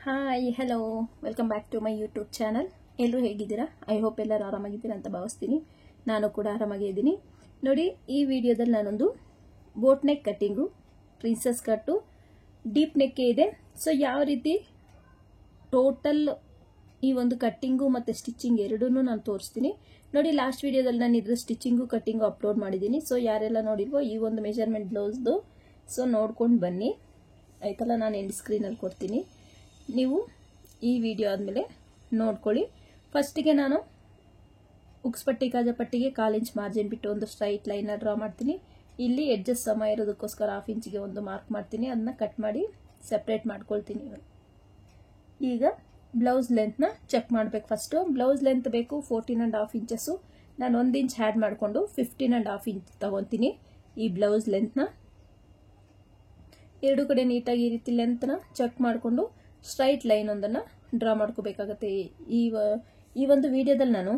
Hi hello welcome back to my YouTube channel. ಎಲ್ಲರೂ ಹೇಗಿದ್ದೀರಾ? I hope ಎಲ್ಲರೂ ಆರಾಮಾಗಿದ್ದೀರಾ ಅಂತ ಭಾವಿಸ್ತೀನಿ. ನಾನು ಕೂಡ ಆರಾಮಾಗಿದ್ದೀನಿ. ನೋಡಿ, ಈ ವಿಡಿಯೋದಲ್ಲಿ ನಾನೊಂದು boat neck cutting, princess cut, deep neck ಇದೆ. ಸೊ ಯಾವ ರೀತಿ ಟೋಟಲ್ ಈ ಒಂದು ಕಟ್ಟಿಂಗು ಮತ್ತು ಸ್ಟಿಚಿಂಗ್ ಎರಡೂ ನಾನು ತೋರಿಸ್ತೀನಿ. ನೋಡಿ, ಲಾಸ್ಟ್ ವಿಡಿಯೋದಲ್ಲಿ ನಾನು ಇದ್ರ ಸ್ಟಿಚಿಂಗು ಕಟ್ಟಿಂಗು ಅಪ್ಲೋಡ್ ಮಾಡಿದ್ದೀನಿ. ಸೊ ಯಾರೆಲ್ಲ ನೋಡಿಲ್ವೋ ಈ ಒಂದು ಮೆಜರ್ಮೆಂಟ್ ಬ್ಲೌಸ್ದು ಸೊ ನೋಡ್ಕೊಂಡು ಬನ್ನಿ ಆಯ್ತಲ್ಲ. ನಾನು ಎಂಡ್ ಸ್ಕ್ರೀನಲ್ಲಿ ಕೊಡ್ತೀನಿ, ನೀವು ಈ ವಿಡಿಯೋ ಆದಮೇಲೆ ನೋಡ್ಕೊಳ್ಳಿ. ಫಸ್ಟಿಗೆ ನಾನು ಉಕ್ಸ್ಪಟ್ಟಿ ಕಾಜಪಟ್ಟಿಗೆ 1/4 ಇಂಚ್ ಮಾರ್ಜಿನ್ ಬಿಟ್ಟು ಒಂದು ಸ್ಟ್ರೈಟ್ ಲೈನ್ನ ಡ್ರಾ ಮಾಡ್ತೀನಿ. ಇಲ್ಲಿ ಎಡ್ಜಸ್ ಸಮ ಇರೋದಕ್ಕೋಸ್ಕರ 1/2 ಇಂಚಿಗೆ ಒಂದು ಮಾರ್ಕ್ ಮಾಡ್ತೀನಿ. ಅದನ್ನ ಕಟ್ ಮಾಡಿ ಸೆಪ್ರೇಟ್ ಮಾಡ್ಕೊಳ್ತೀನಿ. ಈಗ ಬ್ಲೌಸ್ ಲೆಂತ್ನ ಚೆಕ್ ಮಾಡಬೇಕು. ಫಸ್ಟು ಬ್ಲೌಸ್ ಲೆಂತ್ ಬೇಕು 14.5 ಇಂಚಸ್ಸು. ನಾನು 1 ಇಂಚ್ ಆ್ಯಡ್ ಮಾಡಿಕೊಂಡು 15.5 ಇಂಚ್ ತಗೊತೀನಿ. ಈ ಬ್ಲೌಸ್ ಲೆಂತ್ನ ಎರಡು ಕಡೆ ನೀಟಾಗಿ ಈ ರೀತಿ ಲೆಂತ್ನ ಚೆಕ್ ಮಾಡಿಕೊಂಡು ಸ್ಟ್ರೈಟ್ ಲೈನ್ ಒಂದನ್ನು ಡ್ರಾ ಮಾಡ್ಕೋಬೇಕಾಗತ್ತೆ. ಈ ಒಂದು ವಿಡಿಯೋದಲ್ಲಿ ನಾನು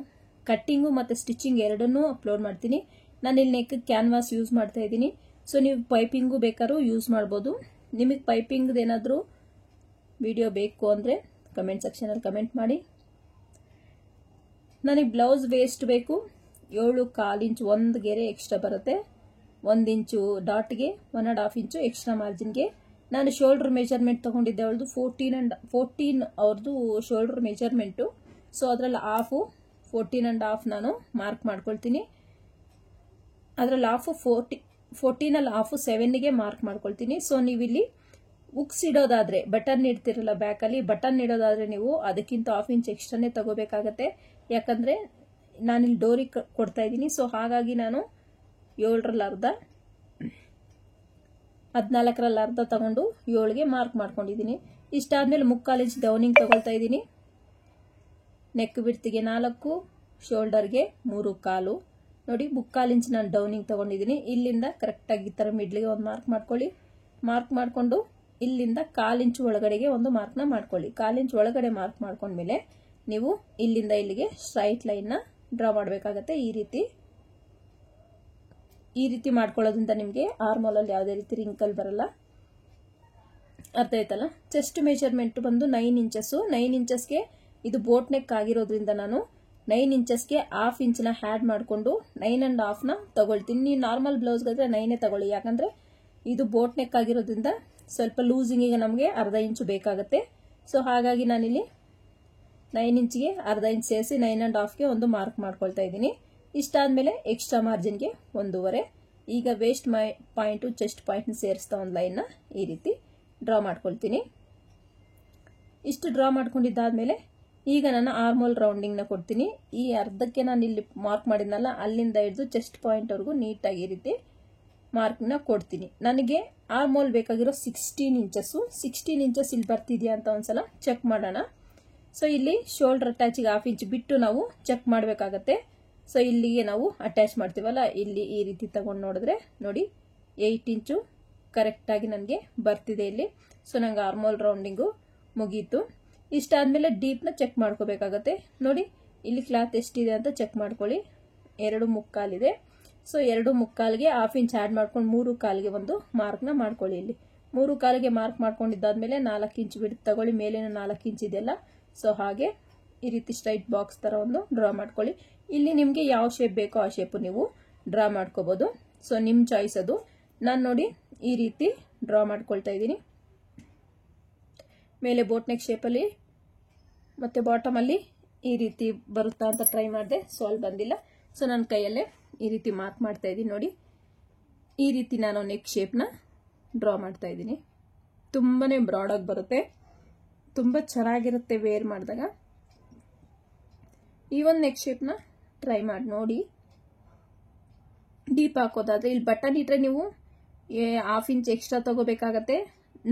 ಕಟ್ಟಿಂಗು ಮತ್ತು ಸ್ಟಿಚಿಂಗ್ ಎರಡನ್ನೂ ಅಪ್ಲೋಡ್ ಮಾಡ್ತೀನಿ. ನಾನು ಇಲ್ಲಿ ನೆಕ್ ಕ್ಯಾನ್ವಾಸ್ ಯೂಸ್ ಮಾಡ್ತಾ ಇದ್ದೀನಿ. ಸೊ ನೀವು ಪೈಪಿಂಗು ಬೇಕಾದ್ರೂ ಯೂಸ್ ಮಾಡ್ಬೋದು. ನಿಮಗೆ ಪೈಪಿಂಗ್ದು ಏನಾದರೂ ವಿಡಿಯೋ ಬೇಕು ಅಂದರೆ ಕಮೆಂಟ್ ಸೆಕ್ಷನಲ್ಲಿ ಕಮೆಂಟ್ ಮಾಡಿ. ನನಗೆ ಬ್ಲೌಸ್ ವೇಸ್ಟ್ ಬೇಕು 7.25 ಇಂಚ್, ಒಂದು ಗೆರೆ ಎಕ್ಸ್ಟ್ರಾ ಬರುತ್ತೆ. 1 ಇಂಚು ಡಾಟ್ಗೆ 1.5 ಇಂಚು ಎಕ್ಸ್ಟ್ರಾ ಮಾರ್ಜಿನ್ಗೆ. ನಾನು ಶೋಲ್ಡರ್ ಮೆಜರ್ಮೆಂಟ್ ತಗೊಂಡಿದ್ದೆ ಅವಳದು 14 ಅವ್ರದ್ದು ಶೋಲ್ಡರ್ ಮೆಜರ್ಮೆಂಟು. ಸೊ ಅದರಲ್ಲಿ 14.5 ನಾನು ಮಾರ್ಕ್ ಮಾಡ್ಕೊಳ್ತೀನಿ. ಅದರಲ್ಲಿ 14 7ಗೆ ಮಾರ್ಕ್ ಮಾಡ್ಕೊಳ್ತೀನಿ. ಸೊ ನೀವಿಲ್ಲಿ ಉಕ್ಸ್ ಇಡೋದಾದ್ರೆ, ಬಟನ್ ಇಡ್ತಿರಲ್ಲ ಬ್ಯಾಕಲ್ಲಿ, ಬಟನ್ ಇಡೋದಾದ್ರೆ ನೀವು ಅದಕ್ಕಿಂತ 1/2 ಇಂಚ್ ಎಕ್ಸ್ಟ್ರಾನೇ ತಗೋಬೇಕಾಗತ್ತೆ. ಯಾಕಂದ್ರೆ ನಾನಿಲ್ಲಿ ಡೋರಿಗೆ ಕೊಡ್ತಾ ಇದ್ದೀನಿ. ಸೊ ಹಾಗಾಗಿ ನಾನು 7ರಲ್ಲಿ ಅರ್ಧ, 14ರಲ್ಲಿ ಅರ್ಧ ತಗೊಂಡು 7ಗೆ ಮಾರ್ಕ್ ಮಾಡ್ಕೊಂಡಿದ್ದೀನಿ. ಇಷ್ಟಾದ್ಮೇಲೆ 3/4 ಇಂಚ್ ಡೌನಿಂಗ್ ತಗೊಳ್ತಾ ಇದ್ದೀನಿ. ನೆಕ್ ಬಿಡ್ತಿಗೆ 4, ಶೋಲ್ಡರ್ಗೆ 3/4. ನೋಡಿ, 3/4 ಇಂಚ್ ನಾನು ಡೌನಿಂಗ್ ತಗೊಂಡಿದ್ದೀನಿ. ಇಲ್ಲಿಂದ ಕರೆಕ್ಟಾಗಿ ಈ ಥರ ಮಿಡ್ಲಿಗೆ ಒಂದು ಮಾರ್ಕ್ ಮಾಡ್ಕೊಳ್ಳಿ. ಮಾರ್ಕ್ ಮಾಡಿಕೊಂಡು ಇಲ್ಲಿಂದ 1/4 ಇಂಚ್ ಒಳಗಡೆಗೆ ಒಂದು ಮಾರ್ಕ್ನ ಮಾಡ್ಕೊಳ್ಳಿ. 1/4 ಇಂಚ್ ಒಳಗಡೆ ಮಾರ್ಕ್ ಮಾಡ್ಕೊಂಡ್ಮೇಲೆ ನೀವು ಇಲ್ಲಿಂದ ಇಲ್ಲಿಗೆ ಸ್ಟ್ರೈಟ್ ಲೈನ್ನ ಡ್ರಾ ಮಾಡಬೇಕಾಗತ್ತೆ. ಈ ರೀತಿ ಮಾಡ್ಕೊಳ್ಳೋದ್ರಿಂದ ನಿಮಗೆ ಆರ್ಮೋಲಲ್ಲಿ ಯಾವುದೇ ರೀತಿ ರಿಂಕಲ್ ಬರಲ್ಲ. ಅರ್ಥ ಆಯ್ತಲ್ಲ. ಚೆಸ್ಟ್ ಮೆಜರ್ಮೆಂಟ್ ಬಂದು 9 ಇಂಚಸ್ಸು. 9 ಇಂಚಸ್ಗೆ ಇದು ಬೋಟ್ ನೆಕ್ ಆಗಿರೋದ್ರಿಂದ ನಾನು 9 ಇಂಚಸ್ಗೆ 1/2 ಇಂಚ್ನ ಆ್ಯಡ್ ಮಾಡಿಕೊಂಡು 9.5ನ ತಗೊಳ್ತೀನಿ. ನೀವು ನಾರ್ಮಲ್ ಬ್ಲೌಸ್ಗಾದ್ರೆ 9 ತಗೊಳ್ಳಿ. ಯಾಕಂದರೆ ಇದು ಬೋಟ್ ನೆಕ್ ಆಗಿರೋದ್ರಿಂದ ಸ್ವಲ್ಪ ಲೂಸಿಂಗಿಗೆ ನಮಗೆ ಅರ್ಧ ಇಂಚು ಬೇಕಾಗುತ್ತೆ. ಸೊ ಹಾಗಾಗಿ ನಾನಿಲ್ಲಿ 9 ಇಂಚ್ಗೆ ಅರ್ಧ ಇಂಚ್ ಸೇರಿಸಿ 9.5ಗೆ ಒಂದು ಮಾರ್ಕ್ ಮಾಡ್ಕೊಳ್ತಾ ಇದ್ದೀನಿ. ಇಷ್ಟಾದ್ಮೇಲೆ ಎಕ್ಸ್ಟ್ರಾ ಮಾರ್ಜಿನ್ಗೆ 1.5. ಈಗ ವೇಸ್ಟ್ ಪಾಯಿಂಟು ಚೆಸ್ಟ್ ಪಾಯಿಂಟ್ನ ಸೇರಿಸ್ತಾ ಒಂದು ಲೈನ್ನ ಈ ರೀತಿ ಡ್ರಾ ಮಾಡ್ಕೊಳ್ತೀನಿ. ಇಷ್ಟು ಡ್ರಾ ಮಾಡ್ಕೊಂಡಿದ್ದಾದ್ಮೇಲೆ ಈಗ ನಾನು ಆರ್ಮೋಲ್ ರೌಂಡಿಂಗ್ನ ಕೊಡ್ತೀನಿ. ಈ ಅರ್ಧಕ್ಕೆ ನಾನು ಇಲ್ಲಿ ಮಾರ್ಕ್ ಮಾಡಿದ್ನಲ್ಲ, ಅಲ್ಲಿಂದ ಹಿಡಿದು ಚೆಸ್ಟ್ ಪಾಯಿಂಟ್ವರೆಗೂ ನೀಟಾಗಿ ಈ ರೀತಿ ಮಾರ್ಕ್ನ ಕೊಡ್ತೀನಿ. ನನಗೆ ಆರ್ಮೋಲ್ ಬೇಕಾಗಿರೋ 16 ಇಂಚಸ್ಸು. 16 ಇಂಚಸ್ ಇಲ್ಲಿ ಬರ್ತಿದೆಯಾ ಅಂತ ಒಂದ್ಸಲ ಚೆಕ್ ಮಾಡೋಣ. ಸೊ ಇಲ್ಲಿ ಶೋಲ್ಡರ್ ಅಟ್ಯಾಚಿಗೆ 1/2 ಇಂಚ್ ಬಿಟ್ಟು ನಾವು ಚೆಕ್ ಮಾಡಬೇಕಾಗತ್ತೆ. ಸೊ ಇಲ್ಲಿಗೆ ನಾವು ಅಟ್ಯಾಚ್ ಮಾಡ್ತೀವಲ್ಲ, ಇಲ್ಲಿ ಈ ರೀತಿ ತಗೊಂಡು ನೋಡಿದ್ರೆ ನೋಡಿ 8 ಇಂಚು ಕರೆಕ್ಟಾಗಿ ನನಗೆ ಬರ್ತಿದೆ ಇಲ್ಲಿ. ಸೊ ನಂಗೆ ಆರ್ಮೋಲ್ ರೌಂಡಿಂಗು ಮುಗೀತು. ಇಷ್ಟಾದ್ಮೇಲೆ ಡೀಪ್ನ ಚೆಕ್ ಮಾಡ್ಕೋಬೇಕಾಗತ್ತೆ. ನೋಡಿ, ಇಲ್ಲಿ ಕ್ಲಾತ್ ಎಷ್ಟಿದೆ ಅಂತ ಚೆಕ್ ಮಾಡ್ಕೊಳ್ಳಿ. 2.25 ಇದೆ. ಸೊ 2.25ಗೆ 1/2 ಇಂಚ್ ಆ್ಯಡ್ ಮಾಡ್ಕೊಂಡು 3.25ಗೆ ಒಂದು ಮಾರ್ಕ್ನ ಮಾಡ್ಕೊಳ್ಳಿ. ಇಲ್ಲಿ 3.25ಗೆ ಮಾರ್ಕ್ ಮಾಡ್ಕೊಂಡಿದ್ದಾದ್ಮೇಲೆ 4 ಇಂಚ್ ಬಿಟ್ಟು ತಗೊಳ್ಳಿ. ಮೇಲಿನ 4 ಇಂಚ್ ಇದೆಯಲ್ಲ, ಸೊ ಹಾಗೆ ಈ ರೀತಿ ಸ್ಟ್ರೈಟ್ ಬಾಕ್ಸ್ ಥರ ಒಂದು ಡ್ರಾ ಮಾಡ್ಕೊಳ್ಳಿ. ಇಲ್ಲಿ ನಿಮಗೆ ಯಾವ ಶೇಪ್ ಬೇಕೋ ಆ ಶೇಪು ನೀವು ಡ್ರಾ ಮಾಡ್ಕೋಬೋದು. ಸೊ ನಿಮ್ಮ ಚಾಯ್ಸ್ ಅದು. ನಾನು ನೋಡಿ ಈ ರೀತಿ ಡ್ರಾ ಮಾಡ್ಕೊಳ್ತಾ ಇದ್ದೀನಿ. ಮೇಲೆ ಬೋಟ್ ನೆಕ್ ಶೇಪಲ್ಲಿ ಮತ್ತು ಬಾಟಮಲ್ಲಿ ಈ ರೀತಿ ಬರುತ್ತಾ ಅಂತ ಟ್ರೈ ಮಾಡಿದೆ. ಸೊ ಅಲ್ಲಿ ಬಂದಿಲ್ಲ. ಸೊ ನನ್ನ ಕೈಯಲ್ಲೇ ಈ ರೀತಿ ಮಾರ್ಕ್ ಮಾಡ್ತಾ ಇದ್ದೀನಿ. ನೋಡಿ, ಈ ರೀತಿ ನಾನು ನೆಕ್ ಶೇಪ್ನ ಡ್ರಾ ಮಾಡ್ತಾ ಇದ್ದೀನಿ. ತುಂಬಾ ಬ್ರಾಡಾಗಿ ಬರುತ್ತೆ, ತುಂಬ ಚೆನ್ನಾಗಿರುತ್ತೆ ವೇರ್ ಮಾಡಿದಾಗ. ಈ ಒಂದು ನೆಕ್ ಶೇಪ್ನ ಟ್ರೈ ಮಾಡಿ ನೋಡಿ. ಡೀಪ್ ಹಾಕೋದಾದ್ರೆ ಇಲ್ಲಿ ಬಟನ್ ಇಟ್ಟರೆ ನೀವು 1/2 ಇಂಚ್ ಎಕ್ಸ್ಟ್ರಾ ತಗೋಬೇಕಾಗತ್ತೆ.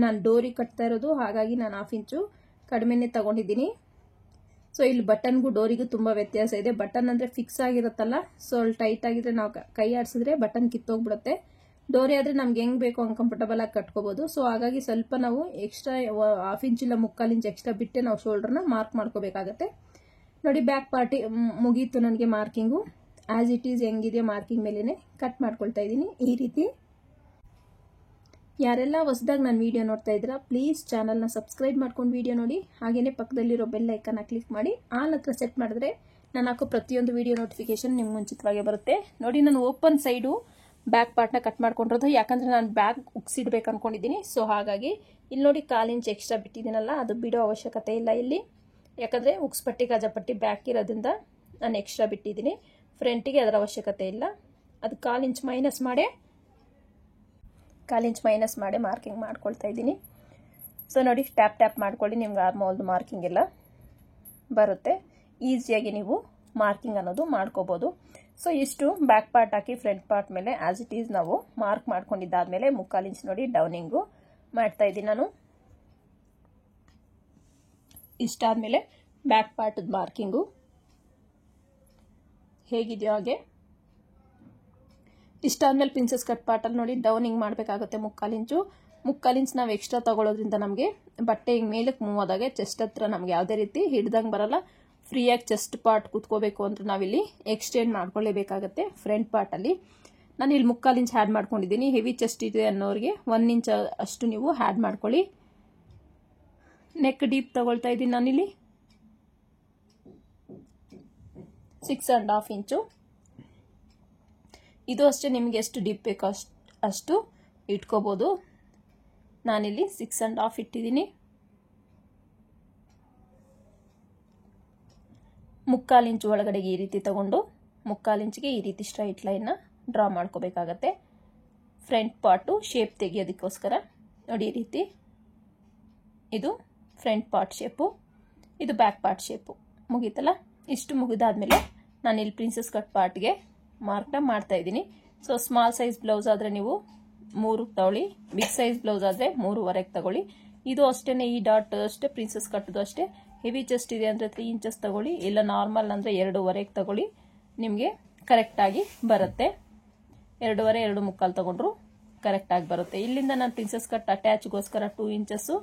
ನಾನು ಡೋರಿಗೆ ಕಟ್ತಾ ಇರೋದು, ಹಾಗಾಗಿ ನಾನು 1/2 ಇಂಚು ಕಡಿಮೆನೇ ತಗೊಂಡಿದ್ದೀನಿ. ಸೊ ಇಲ್ಲಿ ಬಟನ್ಗೂ ಡೋರಿಗೂ ತುಂಬ ವ್ಯತ್ಯಾಸ ಇದೆ. ಬಟನ್ ಅಂದರೆ ಫಿಕ್ಸ್ ಆಗಿರುತ್ತಲ್ಲ, ಸೊ ಅಲ್ಲಿ ಟೈಟ್ ಆಗಿದ್ರೆ ನಾವು ಕೈ ಆಡಿಸಿದ್ರೆ ಬಟನ್ ಕಿತ್ತೋಗ್ಬಿಡುತ್ತೆ. ಡೋರಿ ಆದರೆ ನಮ್ಗೆ ಹೆಂಗೆ ಬೇಕೋ ಅನ್ಕಂಫರ್ಟಬಲ್ ಆಗಿ ಕಟ್ಕೋಬೋದು. ಸೊ ಹಾಗಾಗಿ ಸ್ವಲ್ಪ ನಾವು ಎಕ್ಸ್ಟ್ರಾ 1/2 ಇಂಚ್ ಇಲ್ಲ 3/4 ಇಂಚ್ ಎಕ್ಸ್ಟ್ರಾ ಬಿಟ್ಟೆ ನಾವು ಶೋಲ್ಡರ್ನ ಮಾರ್ಕ್ ಮಾಡ್ಕೋಬೇಕಾಗತ್ತೆ. ನೋಡಿ, ಬ್ಯಾಕ್ ಪಾರ್ಟಿ ಮುಗೀತು ನನಗೆ ಮಾರ್ಕಿಂಗು. ಆಸ್ ಇಟ್ ಈಸ್ ಹೆಂಗಿದೆಯೋ ಮಾರ್ಕಿಂಗ್ ಮೇಲೇನೆ ಕಟ್ ಮಾಡ್ಕೊಳ್ತಾ ಇದ್ದೀನಿ ಈ ರೀತಿ. ಯಾರೆಲ್ಲ ಹೊಸದಾಗಿ ನಾನು ವಿಡಿಯೋ ನೋಡ್ತಾ ಇದ್ದೀರಾ ಪ್ಲೀಸ್ ಚಾನಲ್ನ ಸಬ್ಸ್ಕ್ರೈಬ್ ಮಾಡ್ಕೊಂಡು ವಿಡಿಯೋ ನೋಡಿ. ಹಾಗೆಯೇ ಪಕ್ಕದಲ್ಲಿರೋ ಬೆಲ್ ಐಕನ್ನ ಕ್ಲಿಕ್ ಮಾಡಿ ಆಲ್ ಹತ್ರ ಸೆಟ್ ಮಾಡಿದ್ರೆ ನಾನು ಹಾಕೋ ಪ್ರತಿಯೊಂದು ವಿಡಿಯೋ ನೋಟಿಫಿಕೇಶನ್ ನಿಮ್ಗೆ ಮುಂಚಿತವಾಗಿ ಬರುತ್ತೆ. ನೋಡಿ, ನಾನು ಓಪನ್ ಸೈಡು ಬ್ಯಾಕ್ ಪಾರ್ಟ್ನ ಕಟ್ ಮಾಡ್ಕೊಂಡಿರೋದು, ಯಾಕಂದರೆ ನಾನು ಬ್ಯಾಗ್ ಉಗ್ಸಿಡ್ಬೇಕು ಅಂದ್ಕೊಂಡಿದ್ದೀನಿ. ಸೊ ಹಾಗಾಗಿ ಇಲ್ಲಿ ನೋಡಿ 1/4 ಇಂಚ್ ಎಕ್ಸ್ಟ್ರಾ ಬಿಟ್ಟಿದ್ದೀನಲ್ಲ, ಅದು ಬಿಡೋ ಅವಶ್ಯಕತೆ ಇಲ್ಲ ಇಲ್ಲಿ. ಯಾಕಂದರೆ ಉಗ್ಸ್ಪಟ್ಟಿ ಗಜಪಟ್ಟಿ ಬ್ಯಾಕ್ ಇರೋದ್ರಿಂದ ನಾನು ಎಕ್ಸ್ಟ್ರಾ ಬಿಟ್ಟಿದ್ದೀನಿ. ಫ್ರಂಟಿಗೆ ಅದರ ಅವಶ್ಯಕತೆ ಇಲ್ಲ. ಅದು 1/4 ಇಂಚ್ ಮೈನಸ್ ಮಾಡಿ 1/4 ಇಂಚ್ ಮೈನಸ್ ಮಾಡಿ ಮಾರ್ಕಿಂಗ್ ಮಾಡ್ಕೊಳ್ತಾ ಇದ್ದೀನಿ. ಸೊ ನೋಡಿ, ಟ್ಯಾಪ್ ಮಾಡ್ಕೊಳ್ಳಿ, ನಿಮ್ಗೆ ಆರ್ಮೋಲ್ದು ಮಾರ್ಕಿಂಗ್ ಎಲ್ಲ ಬರುತ್ತೆ. ಈಸಿಯಾಗಿ ನೀವು ಮಾರ್ಕಿಂಗ್ ಅನ್ನೋದು ಮಾಡ್ಕೋಬೋದು. ಸೊ ಇಷ್ಟು ಬ್ಯಾಕ್ ಪಾರ್ಟ್ ಹಾಕಿ ಫ್ರಂಟ್ ಪಾರ್ಟ್ ಮೇಲೆ ಆಸ್ ಇಟ್ ಈಸ್ ನಾವು ಮಾರ್ಕ್ ಮಾಡ್ಕೊಂಡಿದ್ದಾದ್ಮೇಲೆ 3/4 ಇಂಚ್ ನೋಡಿ ಡೌನಿಂಗು ಮಾಡ್ತಾ ಇದ್ದೀನಿ ನಾನು. ಇಷ್ಟಾದ್ಮೇಲೆ ಬ್ಯಾಕ್ ಪಾರ್ಟದ ಮಾರ್ಕಿಂಗು ಹೇಗಿದೆಯೋ ಹಾಗೆ ಇಷ್ಟಾದ್ಮೇಲೆ ಪ್ರಿನ್ಸಸ್ ಕಟ್ ಪಾರ್ಟಲ್ಲಿ ನೋಡಿ ಡೌನಿಂಗ್ ಮಾಡಬೇಕಾಗುತ್ತೆ 3/4 ಇಂಚು. 3/4 ಇಂಚ್ ನಾವು ಎಕ್ಸ್ಟ್ರಾ ತಗೊಳ್ಳೋದ್ರಿಂದ ನಮಗೆ ಬಟ್ಟೆ ಹಿಂಗೆ ಮೇಲಕ್ಕೆ ಮೂವ್ ಆದಾಗೆ ಚೆಸ್ಟ್ ಹತ್ರ ನಮ್ಗೆ ಯಾವುದೇ ರೀತಿ ಹಿಡ್ದಂಗೆ ಬರಲ್ಲ. ಫ್ರೀಯಾಗಿ ಚೆಸ್ಟ್ ಪಾರ್ಟ್ ಕೂತ್ಕೋಬೇಕು ಅಂದ್ರೆ ನಾವಿಲ್ಲಿ ಎಕ್ಸ್ಟೆಂಡ್ ಮಾಡ್ಕೊಳ್ಳೇಬೇಕಾಗತ್ತೆ. ಫ್ರಂಟ್ ಪಾರ್ಟಲ್ಲಿ ನಾನು ಇಲ್ಲಿ 3/4 ಇಂಚ್ ಹ್ಯಾಡ್ ಮಾಡ್ಕೊಂಡಿದ್ದೀನಿ. ಹೆವಿ ಚೆಸ್ಟ್ ಇದೆ ಅನ್ನೋರಿಗೆ 1 ಇಂಚ್ ಅಷ್ಟು ನೀವು ಹ್ಯಾಡ್ ಮಾಡ್ಕೊಳ್ಳಿ. ನೆಕ್ ಡೀಪ್ ತಗೊಳ್ತಾ ಇದ್ದೀನಿ ನಾನಿಲ್ಲಿ 6.5 ಇಂಚು. ಇದು ಅಷ್ಟೇ, ನಿಮಗೆ ಎಷ್ಟು ಡೀಪ್ ಬೇಕೋ ಅಷ್ಟು ಇಟ್ಕೋಬೋದು. ನಾನಿಲ್ಲಿ 6.5 ಇಟ್ಟಿದ್ದೀನಿ. 3/4 ಇಂಚ್ ಒಳಗಡೆಗೆ ಈ ರೀತಿ ತಗೊಂಡು 3/4 ಇಂಚ್ಗೆ ಈ ರೀತಿ ಸ್ಟ್ರೈಟ್ ಲೈನ್ನ ಡ್ರಾ ಮಾಡ್ಕೋಬೇಕಾಗತ್ತೆ. ಫ್ರಂಟ್ ಪಾರ್ಟು ಶೇಪ್ ತೆಗಿಯೋದಕ್ಕೋಸ್ಕರ ನೋಡಿ, ಈ ರೀತಿ ಇದು ಫ್ರಂಟ್ ಪಾರ್ಟ್ ಶೇಪು, ಇದು ಬ್ಯಾಕ್ ಪಾರ್ಟ್ ಶೇಪು. ಮುಗೀತಲ್ಲ? ಇಷ್ಟು ಮುಗಿದಾದ್ಮೇಲೆ ನಾನು ಇಲ್ಲಿ ಪ್ರಿನ್ಸಸ್ ಕಟ್ ಪಾರ್ಟ್ಗೆ ಮಾರ್ಕ್ನ ಮಾಡ್ತಾ ಇದ್ದೀನಿ. ಸೊ ಸ್ಮಾಲ್ ಸೈಜ್ ಬ್ಲೌಸ್ ಆದರೆ ನೀವು 3 ತಗೊಳ್ಳಿ, ಬಿಗ್ ಸೈಜ್ ಬ್ಲೌಸ್ ಆದರೆ 3.5 ತಗೊಳ್ಳಿ. ಇದು ಅಷ್ಟೇ, ಈ ಡಾಟ್ ಅಷ್ಟೇ ಪ್ರಿನ್ಸಸ್ ಕಟ್ಟದು ಅಷ್ಟೇ. ಹೆವಿ ಚೆಸ್ಟ್ ಇದೆ ಅಂದರೆ 3 ಇಂಚಸ್ ತಗೊಳ್ಳಿ, ಇಲ್ಲ ನಾರ್ಮಲ್ ಅಂದರೆ 2.5 ತಗೊಳ್ಳಿ, ನಿಮಗೆ ಕರೆಕ್ಟಾಗಿ ಬರುತ್ತೆ. 2.5 2.75 ತಗೊಂಡ್ರು ಕರೆಕ್ಟಾಗಿ ಬರುತ್ತೆ. ಇಲ್ಲಿಂದ ನಾನು ಪ್ರಿನ್ಸಸ್ ಕಟ್ ಅಟ್ಯಾಚ್ಗೋಸ್ಕರ 2 ಇಂಚಸ್ಸು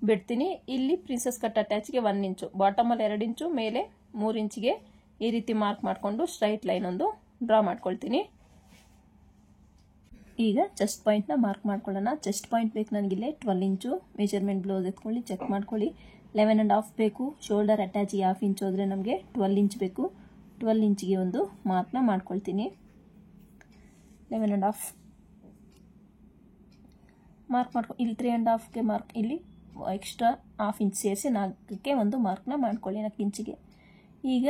ಬಿಡ್ತೀನಿ. ಇಲ್ಲಿ ಪ್ರಿನ್ಸಸ್ ಕಟ್ ಅಟ್ಯಾಚ್ಗೆ 1 ಇಂಚು, ಬಾಟಮಲ್ಲಿ 2 ಇಂಚು, ಮೇಲೆ 3 ಇಂಚಿಗೆ ಈ ರೀತಿ ಮಾರ್ಕ್ ಮಾಡಿಕೊಂಡು ಸ್ಟ್ರೈಟ್ ಲೈನ್ ಒಂದು ಡ್ರಾ ಮಾಡ್ಕೊಳ್ತೀನಿ. ಈಗ ಚೆಸ್ಟ್ ಪಾಯಿಂಟ್ನ ಮಾರ್ಕ್ ಮಾಡ್ಕೊಳ್ಳೋಣ. ಚೆಸ್ಟ್ ಪಾಯಿಂಟ್ ಬೇಕು ನನಗಿಲ್ಲೇ 12 ಇಂಚು. ಮೆಜರ್ಮೆಂಟ್ ಬ್ಲೌಸ್ ಎತ್ಕೊಳ್ಳಿ, ಚೆಕ್ ಮಾಡ್ಕೊಳ್ಳಿ. 11.5 ಬೇಕು. ಶೋಲ್ಡರ್ ಅಟ್ಯಾಚಿಗೆ 1/2 ಇಂಚು ಹೋದರೆ ನಮಗೆ 12 ಇಂಚ್ ಬೇಕು. 12 ಇಂಚಿಗೆ ಒಂದು ಮಾರ್ಕ್ನ ಮಾಡ್ಕೊಳ್ತೀನಿ. 11.5 ಮಾರ್ಕ್ ಮಾಡ್ಕೊ, ಇಲ್ಲಿ 3.5ಗೆ ಮಾರ್ಕ್, ಇಲ್ಲಿ ಎಕ್ಸ್ಟ್ರಾ 1/2 ಇಂಚ್ ಸೇರಿಸಿ 4ಕ್ಕೆ ಒಂದು ಮಾರ್ಕ್ನ ಮಾಡ್ಕೊಳ್ಳಿ 4 ಇಂಚಿಗೆ. ಈಗ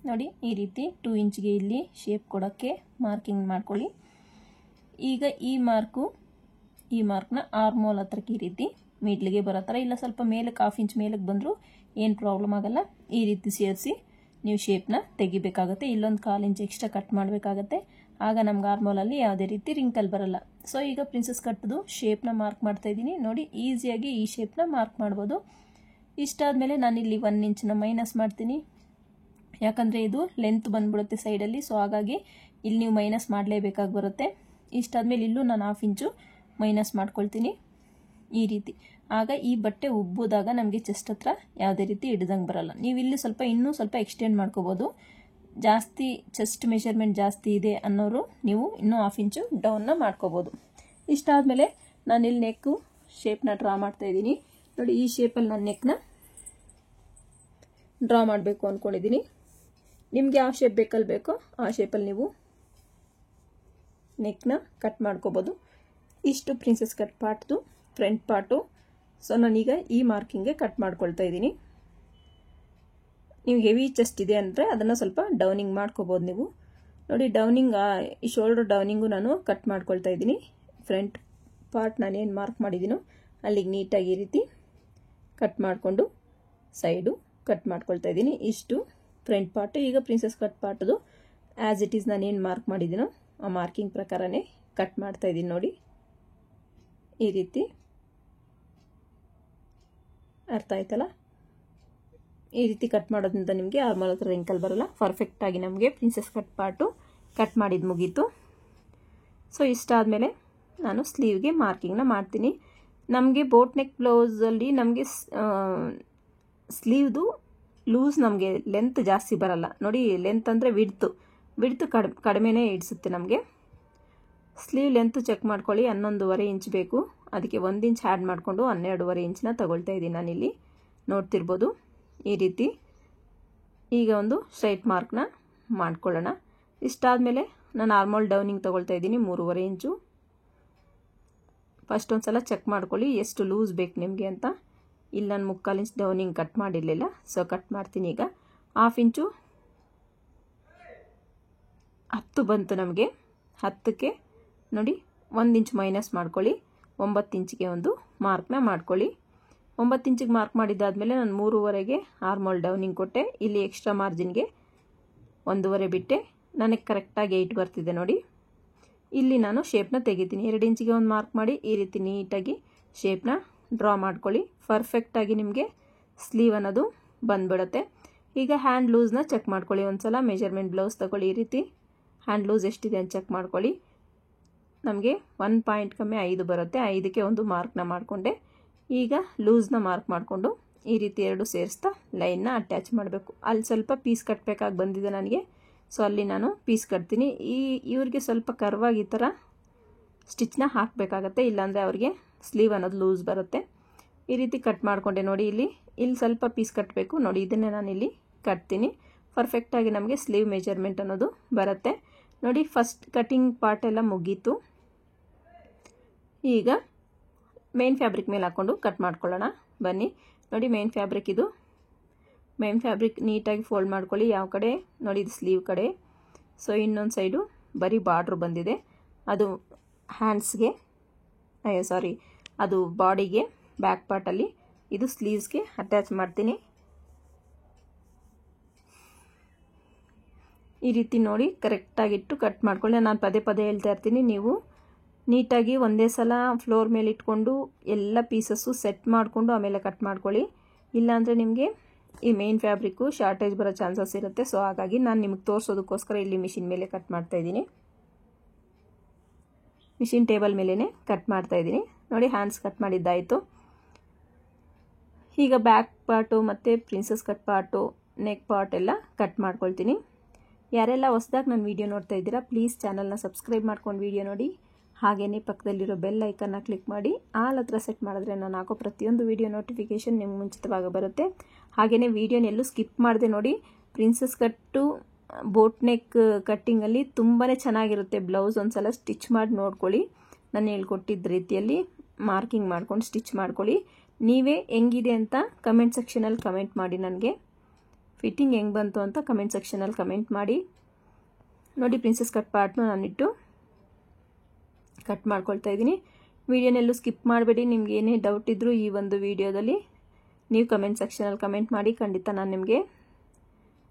ನೋಡಿ, ಈ ರೀತಿ 2 ಇಂಚ್ಗೆ ಇಲ್ಲಿ ಶೇಪ್ ಕೊಡೋಕ್ಕೆ ಮಾರ್ಕಿಂಗ್ ಮಾಡ್ಕೊಳ್ಳಿ. ಈಗ ಈ ಮಾರ್ಕ್ನ ಆರ್ಮೋಲ್ ಹತ್ರಕ್ಕೆ ಈ ರೀತಿ ಮಿಡ್ಲಿಗೆ ಬರೋ ಥರ, ಇಲ್ಲ ಸ್ವಲ್ಪ ಮೇಲಕ್ಕೆ 1/2 ಇಂಚ್ ಮೇಲಕ್ಕೆ ಬಂದರೂ ಏನು ಪ್ರಾಬ್ಲಮ್ ಆಗಲ್ಲ. ಈ ರೀತಿ ಸೇರಿಸಿ ನೀವು ಶೇಪ್ನ ತೆಗಿಬೇಕಾಗತ್ತೆ. ಇಲ್ಲೊಂದು 1/4 ಇಂಚ್ ಎಕ್ಸ್ಟ್ರಾ ಕಟ್ ಮಾಡಬೇಕಾಗತ್ತೆ. ಆಗ ನಮ್ಗೆ ಆರ್ಮೋಲಲ್ಲಿ ಯಾವುದೇ ರೀತಿ ರಿಂಕಲ್ ಬರಲ್ಲ. ಸೊ ಈಗ ಪ್ರಿನ್ಸಸ್ ಕಟ್ದು ಶೇಪ್ನ ಮಾರ್ಕ್ ಮಾಡ್ತಾ ಇದ್ದೀನಿ. ನೋಡಿ, ಈಸಿಯಾಗಿ ಈ ಶೇಪ್ನ ಮಾರ್ಕ್ ಮಾಡ್ಬೋದು. ಇಷ್ಟಾದಮೇಲೆ ನಾನಿಲ್ಲಿ 1 ಇಂಚನ್ನ ಮೈನಸ್ ಮಾಡ್ತೀನಿ, ಯಾಕಂದರೆ ಇದು ಲೆಂತ್ ಬಂದ್ಬಿಡುತ್ತೆ ಸೈಡಲ್ಲಿ. ಸೊ ಹಾಗಾಗಿ ಇಲ್ಲಿ ನೀವು ಮೈನಸ್ ಮಾಡಲೇಬೇಕಾಗಿ ಬರುತ್ತೆ. ಇಷ್ಟಾದಮೇಲೆ ಇಲ್ಲೂ ನಾನು 1/2 ಇಂಚು ಮೈನಸ್ ಮಾಡ್ಕೊಳ್ತೀನಿ ಈ ರೀತಿ. ಆಗ ಈ ಬಟ್ಟೆ ಉಬ್ಬೋದಾಗ ನಮಗೆ ಚೆಸ್ಟ್ ಹತ್ರ ಯಾವುದೇ ರೀತಿ ಹಿಡ್ದಂಗೆ ಬರಲ್ಲ. ನೀವು ಇಲ್ಲಿ ಇನ್ನೂ ಸ್ವಲ್ಪ ಎಕ್ಸ್ಟೆಂಡ್ ಮಾಡ್ಕೋಬೋದು. ಜಾಸ್ತಿ ಚೆಸ್ಟ್ ಮೆಷರ್ಮೆಂಟ್ ಜಾಸ್ತಿ ಇದೆ ಅನ್ನೋರು ನೀವು ಇನ್ನೂ 1/2 ಇಂಚು ಡೌನ್ನ ಮಾಡ್ಕೋಬೋದು. ಇಷ್ಟಾದಮೇಲೆ ನಾನಿಲ್ಲಿ ನೆಕ್ಕು ಶೇಪ್ನ ಡ್ರಾ ಮಾಡ್ತಾ ಇದ್ದೀನಿ. ನೋಡಿ, ಈ ಶೇಪಲ್ಲಿ ನಾನು ನೆಕ್ನ ಡ್ರಾ ಮಾಡಬೇಕು ಅಂದ್ಕೊಂಡಿದ್ದೀನಿ. ನಿಮಗೆ ಯಾವ ಶೇಪ್ ಬೇಕಲ್ಲಿ ಬೇಕೋ ಆ ಶೇಪಲ್ಲಿ ನೀವು ನೆಕ್ನ ಕಟ್ ಮಾಡ್ಕೋಬೋದು. ಇಷ್ಟು ಪ್ರಿನ್ಸಸ್ ಕಟ್ ಪಾರ್ಟ್ದು ಫ್ರಂಟ್ ಪಾರ್ಟು. ಸೊ ನಾನೀಗ ಈ ಮಾರ್ಕಿಂಗ್ಗೆ ಕಟ್ ಮಾಡ್ಕೊಳ್ತಾ ಇದ್ದೀನಿ. ನೀವು ಹೆವಿ ಚೆಸ್ಟ್ ಇದೆ ಅಂದರೆ ಅದನ್ನು ಸ್ವಲ್ಪ ಡೌನಿಂಗ್ ಮಾಡ್ಕೋಬೋದು ನೀವು. ನೋಡಿ, ಡೌನಿಂಗ್ ಈ ಶೋಲ್ಡರ್ ಡೌನಿಂಗು ನಾನು ಕಟ್ ಮಾಡ್ಕೊಳ್ತಾ ಇದ್ದೀನಿ. ಫ್ರಂಟ್ ಪಾರ್ಟ್ ನಾನೇನು ಮಾರ್ಕ್ ಮಾಡಿದ್ದೀನೋ ಅಲ್ಲಿಗೆ ನೀಟಾಗಿ ಈ ರೀತಿ ಕಟ್ ಮಾಡಿಕೊಂಡು ಸೈಡು ಕಟ್ ಮಾಡ್ಕೊಳ್ತಾ ಇದ್ದೀನಿ. ಇಷ್ಟು ಫ್ರಂಟ್ ಪಾರ್ಟು. ಈಗ ಪ್ರಿನ್ಸಸ್ ಕಟ್ ಪಾರ್ಟ್ದು ಆ್ಯಸ್ ಇಟ್ ಈಸ್ ನಾನೇನು ಮಾರ್ಕ್ ಮಾಡಿದ್ದೀನೋ ಆ ಮಾರ್ಕಿಂಗ್ ಪ್ರಕಾರನೇ ಕಟ್ ಮಾಡ್ತಾ ಇದ್ದೀನಿ. ನೋಡಿ, ಈ ರೀತಿ ಅರ್ಥ ಆಯ್ತಲ್ಲ? ಈ ರೀತಿ ಕಟ್ ಮಾಡೋದ್ರಿಂದ ನಿಮಗೆ ಆರ್ಮಲ್ ಹತ್ರ ರಿಂಕಲ್ ಬರಲ್ಲ. ಪರ್ಫೆಕ್ಟಾಗಿ ನಮಗೆ ಪ್ರಿನ್ಸಸ್ ಕಟ್ ಪಾರ್ಟು ಕಟ್ ಮಾಡಿದ್ದು ಮುಗೀತು. ಸೊ ಇಷ್ಟಾದಮೇಲೆ ನಾನು ಸ್ಲೀವ್ಗೆ ಮಾರ್ಕಿಂಗ್ನ ಮಾಡ್ತೀನಿ. ನಮಗೆ ಬೋಟ್ ನೆಕ್ ಬ್ಲೌಸಲ್ಲಿ ನಮಗೆ ಸ್ಲೀವ್ದು ಲೂಸ್ ನಮಗೆ ಲೆಂತ್ ಜಾಸ್ತಿ ಬರಲ್ಲ. ನೋಡಿ, ಲೆಂತ್ ಅಂದರೆ ವಿಡ್ತು ಕಡಿಮೆನೇ ಇಡಿಸುತ್ತೆ ನಮಗೆ. ಸ್ಲೀವ್ ಲೆಂತ್ ಚೆಕ್ ಮಾಡ್ಕೊಳ್ಳಿ, 11.5 ಇಂಚ್ ಬೇಕು. ಅದಕ್ಕೆ 1 ಇಂಚ್ ಆ್ಯಡ್ ಮಾಡಿಕೊಂಡು 12.5 ಇಂಚನ್ನ ತಗೊಳ್ತಾ ಇದ್ದೀನಿ ನಾನಿಲ್ಲಿ. ನೋಡ್ತಿರ್ಬೋದು ಈ ರೀತಿ. ಈಗ ಒಂದು ಸ್ಟ್ರೈಟ್ ಮಾರ್ಕ್ನ ಮಾಡ್ಕೊಳ್ಳೋಣ. ಇಷ್ಟಾದಮೇಲೆ ನಾನು ಆರ್ಮೋಲ್ ಡೌನಿಂಗ್ ತೊಗೊಳ್ತಾ ಇದ್ದೀನಿ 3.5 ಇಂಚು. ಫಸ್ಟ್ ಒಂದು ಸಲ ಚೆಕ್ ಮಾಡ್ಕೊಳ್ಳಿ ಎಷ್ಟು ಲೂಸ್ ಬೇಕು ನಿಮಗೆ ಅಂತ. ಇಲ್ಲಿ ನಾನು 3/4 ಇಂಚ್ ಡೌನಿಂಗ್ ಕಟ್ ಮಾಡಿರಲಿಲ್ಲ, ಸೊ ಕಟ್ ಮಾಡ್ತೀನಿ ಈಗ. 1/2 ಇಂಚು 10 ಬಂತು ನಮಗೆ. 10ಕ್ಕೆ ನೋಡಿ 1 ಇಂಚ್ ಮೈನಸ್ ಮಾಡ್ಕೊಳ್ಳಿ. 9 ಇಂಚಿಗೆ ಒಂದು ಮಾರ್ಕ್ನ ಮಾಡ್ಕೊಳ್ಳಿ. 9 ಇಂಚಿಗೆ ಮಾರ್ಕ್ ಮಾಡಿದ್ದಾದಮೇಲೆ ನಾನು 3.5ಗೆ ಆರ್ಮೋಲ್ ಡೌನಿಂಗ್ ಕೊಟ್ಟೆ. ಇಲ್ಲಿ ಎಕ್ಸ್ಟ್ರಾ ಮಾರ್ಜಿನ್ಗೆ 1.5 ಬಿಟ್ಟೆ. ನನಗೆ ಕರೆಕ್ಟಾಗಿ 8 ಬರ್ತಿದೆ ನೋಡಿ. ಇಲ್ಲಿ ನಾನು ಶೇಪ್ನ ತೆಗಿತೀನಿ. 2 ಇಂಚಿಗೆ ಒಂದು ಮಾರ್ಕ್ ಮಾಡಿ ಈ ರೀತಿ ನೀಟಾಗಿ ಶೇಪ್ನ ಡ್ರಾ ಮಾಡ್ಕೊಳ್ಳಿ. ಪರ್ಫೆಕ್ಟಾಗಿ ನಿಮಗೆ ಸ್ಲೀವ್ ಅನ್ನೋದು ಬಂದ್ಬಿಡುತ್ತೆ. ಈಗ ಹ್ಯಾಂಡ್ ಲೂಸ್ನ ಚೆಕ್ ಮಾಡ್ಕೊಳ್ಳಿ. ಒಂದು ಸಲ ಮೆಜರ್ಮೆಂಟ್ ಬ್ಲೌಸ್ ತಗೊಳ್ಳಿ. ಈ ರೀತಿ ಹ್ಯಾಂಡ್ ಲೂಸ್ ಎಷ್ಟಿದೆ ಅಂತ ಚೆಕ್ ಮಾಡ್ಕೊಳ್ಳಿ. ನಮಗೆ 1 ಪಾಯಿಂಟ್ ಕಮ್ಮಿ 5 ಬರುತ್ತೆ. 5ಕ್ಕೆ ಒಂದು ಮಾರ್ಕ್ನ ಮಾಡಿಕೊಂಡೆ. ಈಗ ಲೂಸ್ನ ಮಾರ್ಕ್ ಮಾಡಿಕೊಂಡು ಈ ರೀತಿ 2 ಸೇರಿಸ್ತಾ ಲೈನ್ನ ಅಟ್ಯಾಚ್ ಮಾಡಬೇಕು. ಅಲ್ಲಿ ಸ್ವಲ್ಪ ಪೀಸ್ ಕಟ್ಟಬೇಕಾಗಿ ಬಂದಿದೆ ನನಗೆ, ಸೊ ಅಲ್ಲಿ ನಾನು ಪೀಸ್ ಕಟ್ತೀನಿ. ಇವ್ರಿಗೆ ಸ್ವಲ್ಪ ಕರ್ವಾಗಿ ಈ ಥರ ಸ್ಟಿಚ್ನ ಹಾಕಬೇಕಾಗತ್ತೆ, ಇಲ್ಲಾಂದರೆ ಅವ್ರಿಗೆ ಸ್ಲೀವ್ ಅನ್ನೋದು ಲೂಸ್ ಬರುತ್ತೆ. ಈ ರೀತಿ ಕಟ್ ಮಾಡಿಕೊಂಡೆ ನೋಡಿ. ಇಲ್ಲಿ ಸ್ವಲ್ಪ ಪೀಸ್ ಕಟ್ಟಬೇಕು ನೋಡಿ. ಇದನ್ನೇ ನಾನು ಇಲ್ಲಿ ಕಟ್ತೀನಿ. ಪರ್ಫೆಕ್ಟಾಗಿ ನಮಗೆ ಸ್ಲೀವ್ ಮೆಜರ್ಮೆಂಟ್ ಅನ್ನೋದು ಬರುತ್ತೆ ನೋಡಿ. ಫಸ್ಟ್ ಕಟಿಂಗ್ ಪಾರ್ಟ್ ಎಲ್ಲ ಮುಗೀತು. ಈಗ ಮೇನ್ ಫ್ಯಾಬ್ರಿಕ್ ಮೇಲೆ ಹಾಕ್ಕೊಂಡು ಕಟ್ ಮಾಡ್ಕೊಳ್ಳೋಣ ಬನ್ನಿ. ನೋಡಿ ಮೇನ್ ಫ್ಯಾಬ್ರಿಕ್ ಇದು. ಮೇನ್ ಫ್ಯಾಬ್ರಿಕ್ ನೀಟಾಗಿ ಫೋಲ್ಡ್ ಮಾಡ್ಕೊಳ್ಳಿ. ಯಾವ ಕಡೆ ನೋಡಿ, ಇದು ಸ್ಲೀವ್ ಕಡೆ. ಸೊ ಇನ್ನೊಂದು ಸೈಡು ಬರೀ ಬಾರ್ಡ್ರ್ ಬಂದಿದೆ. ಅದು ಹ್ಯಾಂಡ್ಸ್ಗೆ, ಸಾರಿ, ಅದು ಬಾಡಿಗೆ ಬ್ಯಾಕ್ ಪಾರ್ಟಲ್ಲಿ. ಇದು ಸ್ಲೀವ್ಸ್ಗೆ ಅಟ್ಯಾಚ್ ಮಾಡ್ತೀನಿ. ಈ ರೀತಿ ನೋಡಿ ಕರೆಕ್ಟಾಗಿಟ್ಟು ಕಟ್ ಮಾಡ್ಕೊಳ್ಳಿ. ನಾನು ಪದೇ ಪದೇ ಹೇಳ್ತಾ ಇರ್ತೀನಿ, ನೀವು ನೀಟಾಗಿ ಒಂದೇ ಸಲ ಫ್ಲೋರ್ ಮೇಲೆ ಇಟ್ಕೊಂಡು ಎಲ್ಲ ಪೀಸಸ್ಸು ಸೆಟ್ ಮಾಡಿಕೊಂಡು ಆಮೇಲೆ ಕಟ್ ಮಾಡ್ಕೊಳ್ಳಿ. ಇಲ್ಲಾಂದರೆ ನಿಮಗೆ ಈ ಮೇನ್ ಫ್ಯಾಬ್ರಿಕ್ಕು ಶಾರ್ಟೇಜ್ ಬರೋ ಚಾನ್ಸಸ್ ಇರುತ್ತೆ. ಸೊ ಹಾಗಾಗಿ ನಾನು ನಿಮಗೆ ತೋರಿಸೋದಕ್ಕೋಸ್ಕರ ಇಲ್ಲಿ ಮಿಷಿನ್ ಮೇಲೆ ಕಟ್ ಮಾಡ್ತಾ ಇದ್ದೀನಿ. ಮಿಷಿನ್ ಟೇಬಲ್ ಮೇಲೇ ಕಟ್ ಮಾಡ್ತಾ ಇದ್ದೀನಿ ನೋಡಿ. ಹ್ಯಾಂಡ್ಸ್ ಕಟ್ ಮಾಡಿದ್ದಾಯಿತು. ಈಗ ಬ್ಯಾಕ್ ಪಾರ್ಟು ಮತ್ತು princess cut part, neck part ಎಲ್ಲ ಕಟ್ ಮಾಡ್ಕೊಳ್ತೀನಿ. ಯಾರೆಲ್ಲ ಹೊಸದಾಗಿ ನನ್ನ ವೀಡಿಯೋ ನೋಡ್ತಾ ಇದ್ದೀರಾ, ಪ್ಲೀಸ್ ಚಾನಲ್ನ ಸಬ್ಸ್ಕ್ರೈಬ್ ಮಾಡ್ಕೊಂಡು ವೀಡಿಯೋ ನೋಡಿ. ಹಾಗೆಯೇ ಪಕ್ಕದಲ್ಲಿರೋ ಬೆಲ್ ಐಕನ್ನ ಕ್ಲಿಕ್ ಮಾಡಿ ಆಲ್ ಹತ್ರ ಸೆಟ್ ಮಾಡಿದ್ರೆ ನಾನು ಹಾಕೋ ಪ್ರತಿಯೊಂದು ವೀಡಿಯೋ ನೋಟಿಫಿಕೇಷನ್ ನಿಮ್ಗೆ ಮುಂಚಿತವಾಗಿ ಬರುತ್ತೆ. ಹಾಗೆಯೇ ವೀಡಿಯೋನೆಲ್ಲೂ ಸ್ಕಿಪ್ ಮಾಡಿದೆ ನೋಡಿ. ಪ್ರಿನ್ಸಸ್ ಕಟ್ಟು ಬೋಟ್ ನೆಕ್ ಕಟ್ಟಿಂಗಲ್ಲಿ ತುಂಬಾ ಚೆನ್ನಾಗಿರುತ್ತೆ. ಬ್ಲೌಸ್ ಒಂದು ಸಲ ಸ್ಟಿಚ್ ಮಾಡಿ ನೋಡ್ಕೊಳ್ಳಿ. ನಾನು ಹೇಳ್ಕೊಟ್ಟಿದ್ದ ರೀತಿಯಲ್ಲಿ ಮಾರ್ಕಿಂಗ್ ಮಾಡ್ಕೊಂಡು ಸ್ಟಿಚ್ ಮಾಡ್ಕೊಳ್ಳಿ. ನೀವೇ ಹೆಂಗಿದೆ ಅಂತ ಕಮೆಂಟ್ ಸೆಕ್ಷನಲ್ಲಿ ಕಮೆಂಟ್ ಮಾಡಿ. ನನಗೆ ಫಿಟ್ಟಿಂಗ್ ಹೆಂಗೆ ಬಂತು ಅಂತ ಕಮೆಂಟ್ ಸೆಕ್ಷನಲ್ಲಿ ಕಮೆಂಟ್ ಮಾಡಿ ನೋಡಿ. ಪ್ರಿನ್ಸಸ್ ಕಟ್ ಪಾರ್ಟ್ನ ನಾನಿಟ್ಟು ಕಟ್ ಮಾಡ್ಕೊಳ್ತಾ ಇದ್ದೀನಿ. ವೀಡಿಯೋನೆಲ್ಲೂ ಸ್ಕಿಪ್ ಮಾಡಬೇಡಿ. ನಿಮ್ಗೆ ಏನೇ ಡೌಟ್ ಇದ್ದರೂ ಈ ಒಂದು ವಿಡಿಯೋದಲ್ಲಿ ನೀವು ಕಮೆಂಟ್ ಸೆಕ್ಷನಲ್ಲಿ ಕಮೆಂಟ್ ಮಾಡಿ, ಖಂಡಿತ ನಾನು ನಿಮಗೆ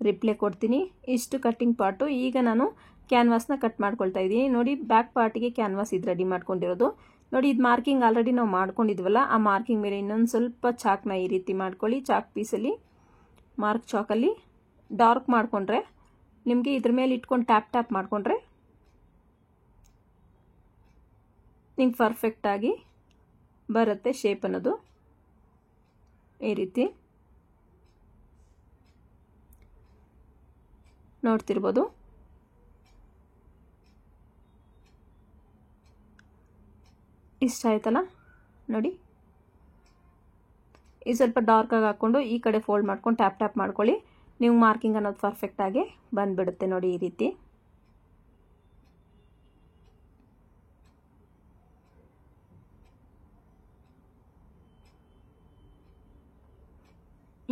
ರಿಪ್ಲೈ ಕೊಡ್ತೀನಿ. ಇಷ್ಟು ಕಟ್ಟಿಂಗ್ ಪಾರ್ಟು. ಈಗ ನಾನು ಕ್ಯಾನ್ವಾಸ್ನ ಕಟ್ ಮಾಡ್ಕೊಳ್ತಾ ಇದ್ದೀನಿ ನೋಡಿ. ಬ್ಯಾಕ್ ಪಾರ್ಟಿಗೆ ಕ್ಯಾನ್ವಾಸ್ ಇದು ರೆಡಿ ಮಾಡ್ಕೊಂಡಿರೋದು ನೋಡಿ. ಇದು ಮಾರ್ಕಿಂಗ್ ಆಲ್ರೆಡಿ ನಾವು ಮಾಡ್ಕೊಂಡಿದ್ವಲ್ಲ, ಆ ಮಾರ್ಕಿಂಗ್ ಮೇಲೆ ಇನ್ನೊಂದು ಸ್ವಲ್ಪ ಚಾಕ್ನ ಈ ರೀತಿ ಮಾಡ್ಕೊಳ್ಳಿ. ಚಾಕ್ ಪೀಸಲ್ಲಿ ಮಾರ್ಕ್ ಚಾಕಲ್ಲಿ ಡಾರ್ಕ್ ಮಾಡಿಕೊಂಡ್ರೆ ನಿಮಗೆ ಇದ್ರ ಮೇಲೆ ಇಟ್ಕೊಂಡು ಟ್ಯಾಪ್ ಮಾಡಿಕೊಂಡ್ರೆ ನಿಮ್ಗೆ ಪರ್ಫೆಕ್ಟಾಗಿ ಬರುತ್ತೆ ಶೇಪ್ ಅನ್ನೋದು. ಈ ರೀತಿ ನೋಡ್ತಿರ್ಬೋದು. ಇಷ್ಟ ಆಯ್ತಲ್ಲ ನೋಡಿ. ಇದು ಸ್ವಲ್ಪ ಡಾರ್ಕಾಗಿ ಹಾಕ್ಕೊಂಡು ಈ ಕಡೆ ಫೋಲ್ಡ್ ಮಾಡ್ಕೊಂಡು ಟ್ಯಾಪ್ ಮಾಡ್ಕೊಳ್ಳಿ. ನೀವು ಮಾರ್ಕಿಂಗ್ ಅನ್ನೋದು ಪರ್ಫೆಕ್ಟಾಗಿ ಬಂದುಬಿಡುತ್ತೆ ನೋಡಿ.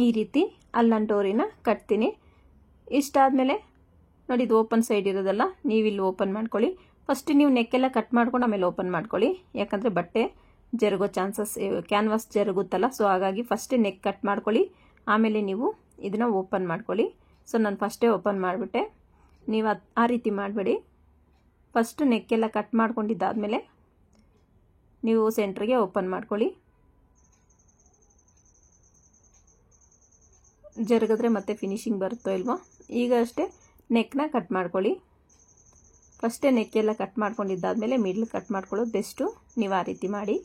ಈ ರೀತಿ ಅಲ್ಲಂಟೋರಿನ ಕಟ್ತೀನಿ. ಇಷ್ಟಾದಮೇಲೆ ನೋಡಿ, ಇದು ಓಪನ್ ಸೈಡ್ ಇರೋದಲ್ಲ, ನೀವಿಲ್ಲಿ ಓಪನ್ ಮಾಡ್ಕೊಳ್ಳಿ. ಫಸ್ಟ್ ನೀವು ನೆಕ್ಕೆಲ್ಲ ಕಟ್ ಮಾಡ್ಕೊಂಡು ಆಮೇಲೆ ಓಪನ್ ಮಾಡ್ಕೊಳ್ಳಿ. ಯಾಕಂದರೆ ಬಟ್ಟೆ ಜರುಗೋ ಚಾನ್ಸಸ್, ಕ್ಯಾನ್ವಾಸ್ ಜರುಗುತ್ತಲ್ಲ. ಸೊ ಹಾಗಾಗಿ ಫಸ್ಟೇ ನೆಕ್ ಕಟ್ ಮಾಡ್ಕೊಳ್ಳಿ, ಆಮೇಲೆ ನೀವು ಇದನ್ನು ಓಪನ್ ಮಾಡ್ಕೊಳ್ಳಿ. ಸೊ ನಾನು ಫಸ್ಟೇ ಓಪನ್ ಮಾಡಿಬಿಟ್ಟೆ. ನೀವು ಆ ರೀತಿ ಮಾಡಬೇಡಿ. ಫಸ್ಟ್ ನೆಕ್ಕೆಲ್ಲ ಕಟ್ ಮಾಡ್ಕೊಂಡಿದ್ದಾದಮೇಲೆ ನೀವು ಸೆಂಟ್ರಿಗೆ ಓಪನ್ ಮಾಡ್ಕೊಳ್ಳಿ. ಜರುಗಿದ್ರೆ ಮತ್ತೆ ಫಿನಿಶಿಂಗ್ ಬರುತ್ತೋ ಇಲ್ವೋ. ಈಗ ಅಷ್ಟೇ ನೆಕ್ನ ಕಟ್ ಮಾಡ್ಕೊಳ್ಳಿ. ಫಸ್ಟೇ ನೆಕ್ಕೆಲ್ಲ ಕಟ್ ಮಾಡ್ಕೊಂಡಿದ್ದಾದಮೇಲೆ ಮಿಡ್ಲ್ ಕಟ್ ಮಾಡ್ಕೊಳ್ಳೋದು ಬೆಸ್ಟು. ನೀವು ಆ ರೀತಿ ಮಾಡಿ.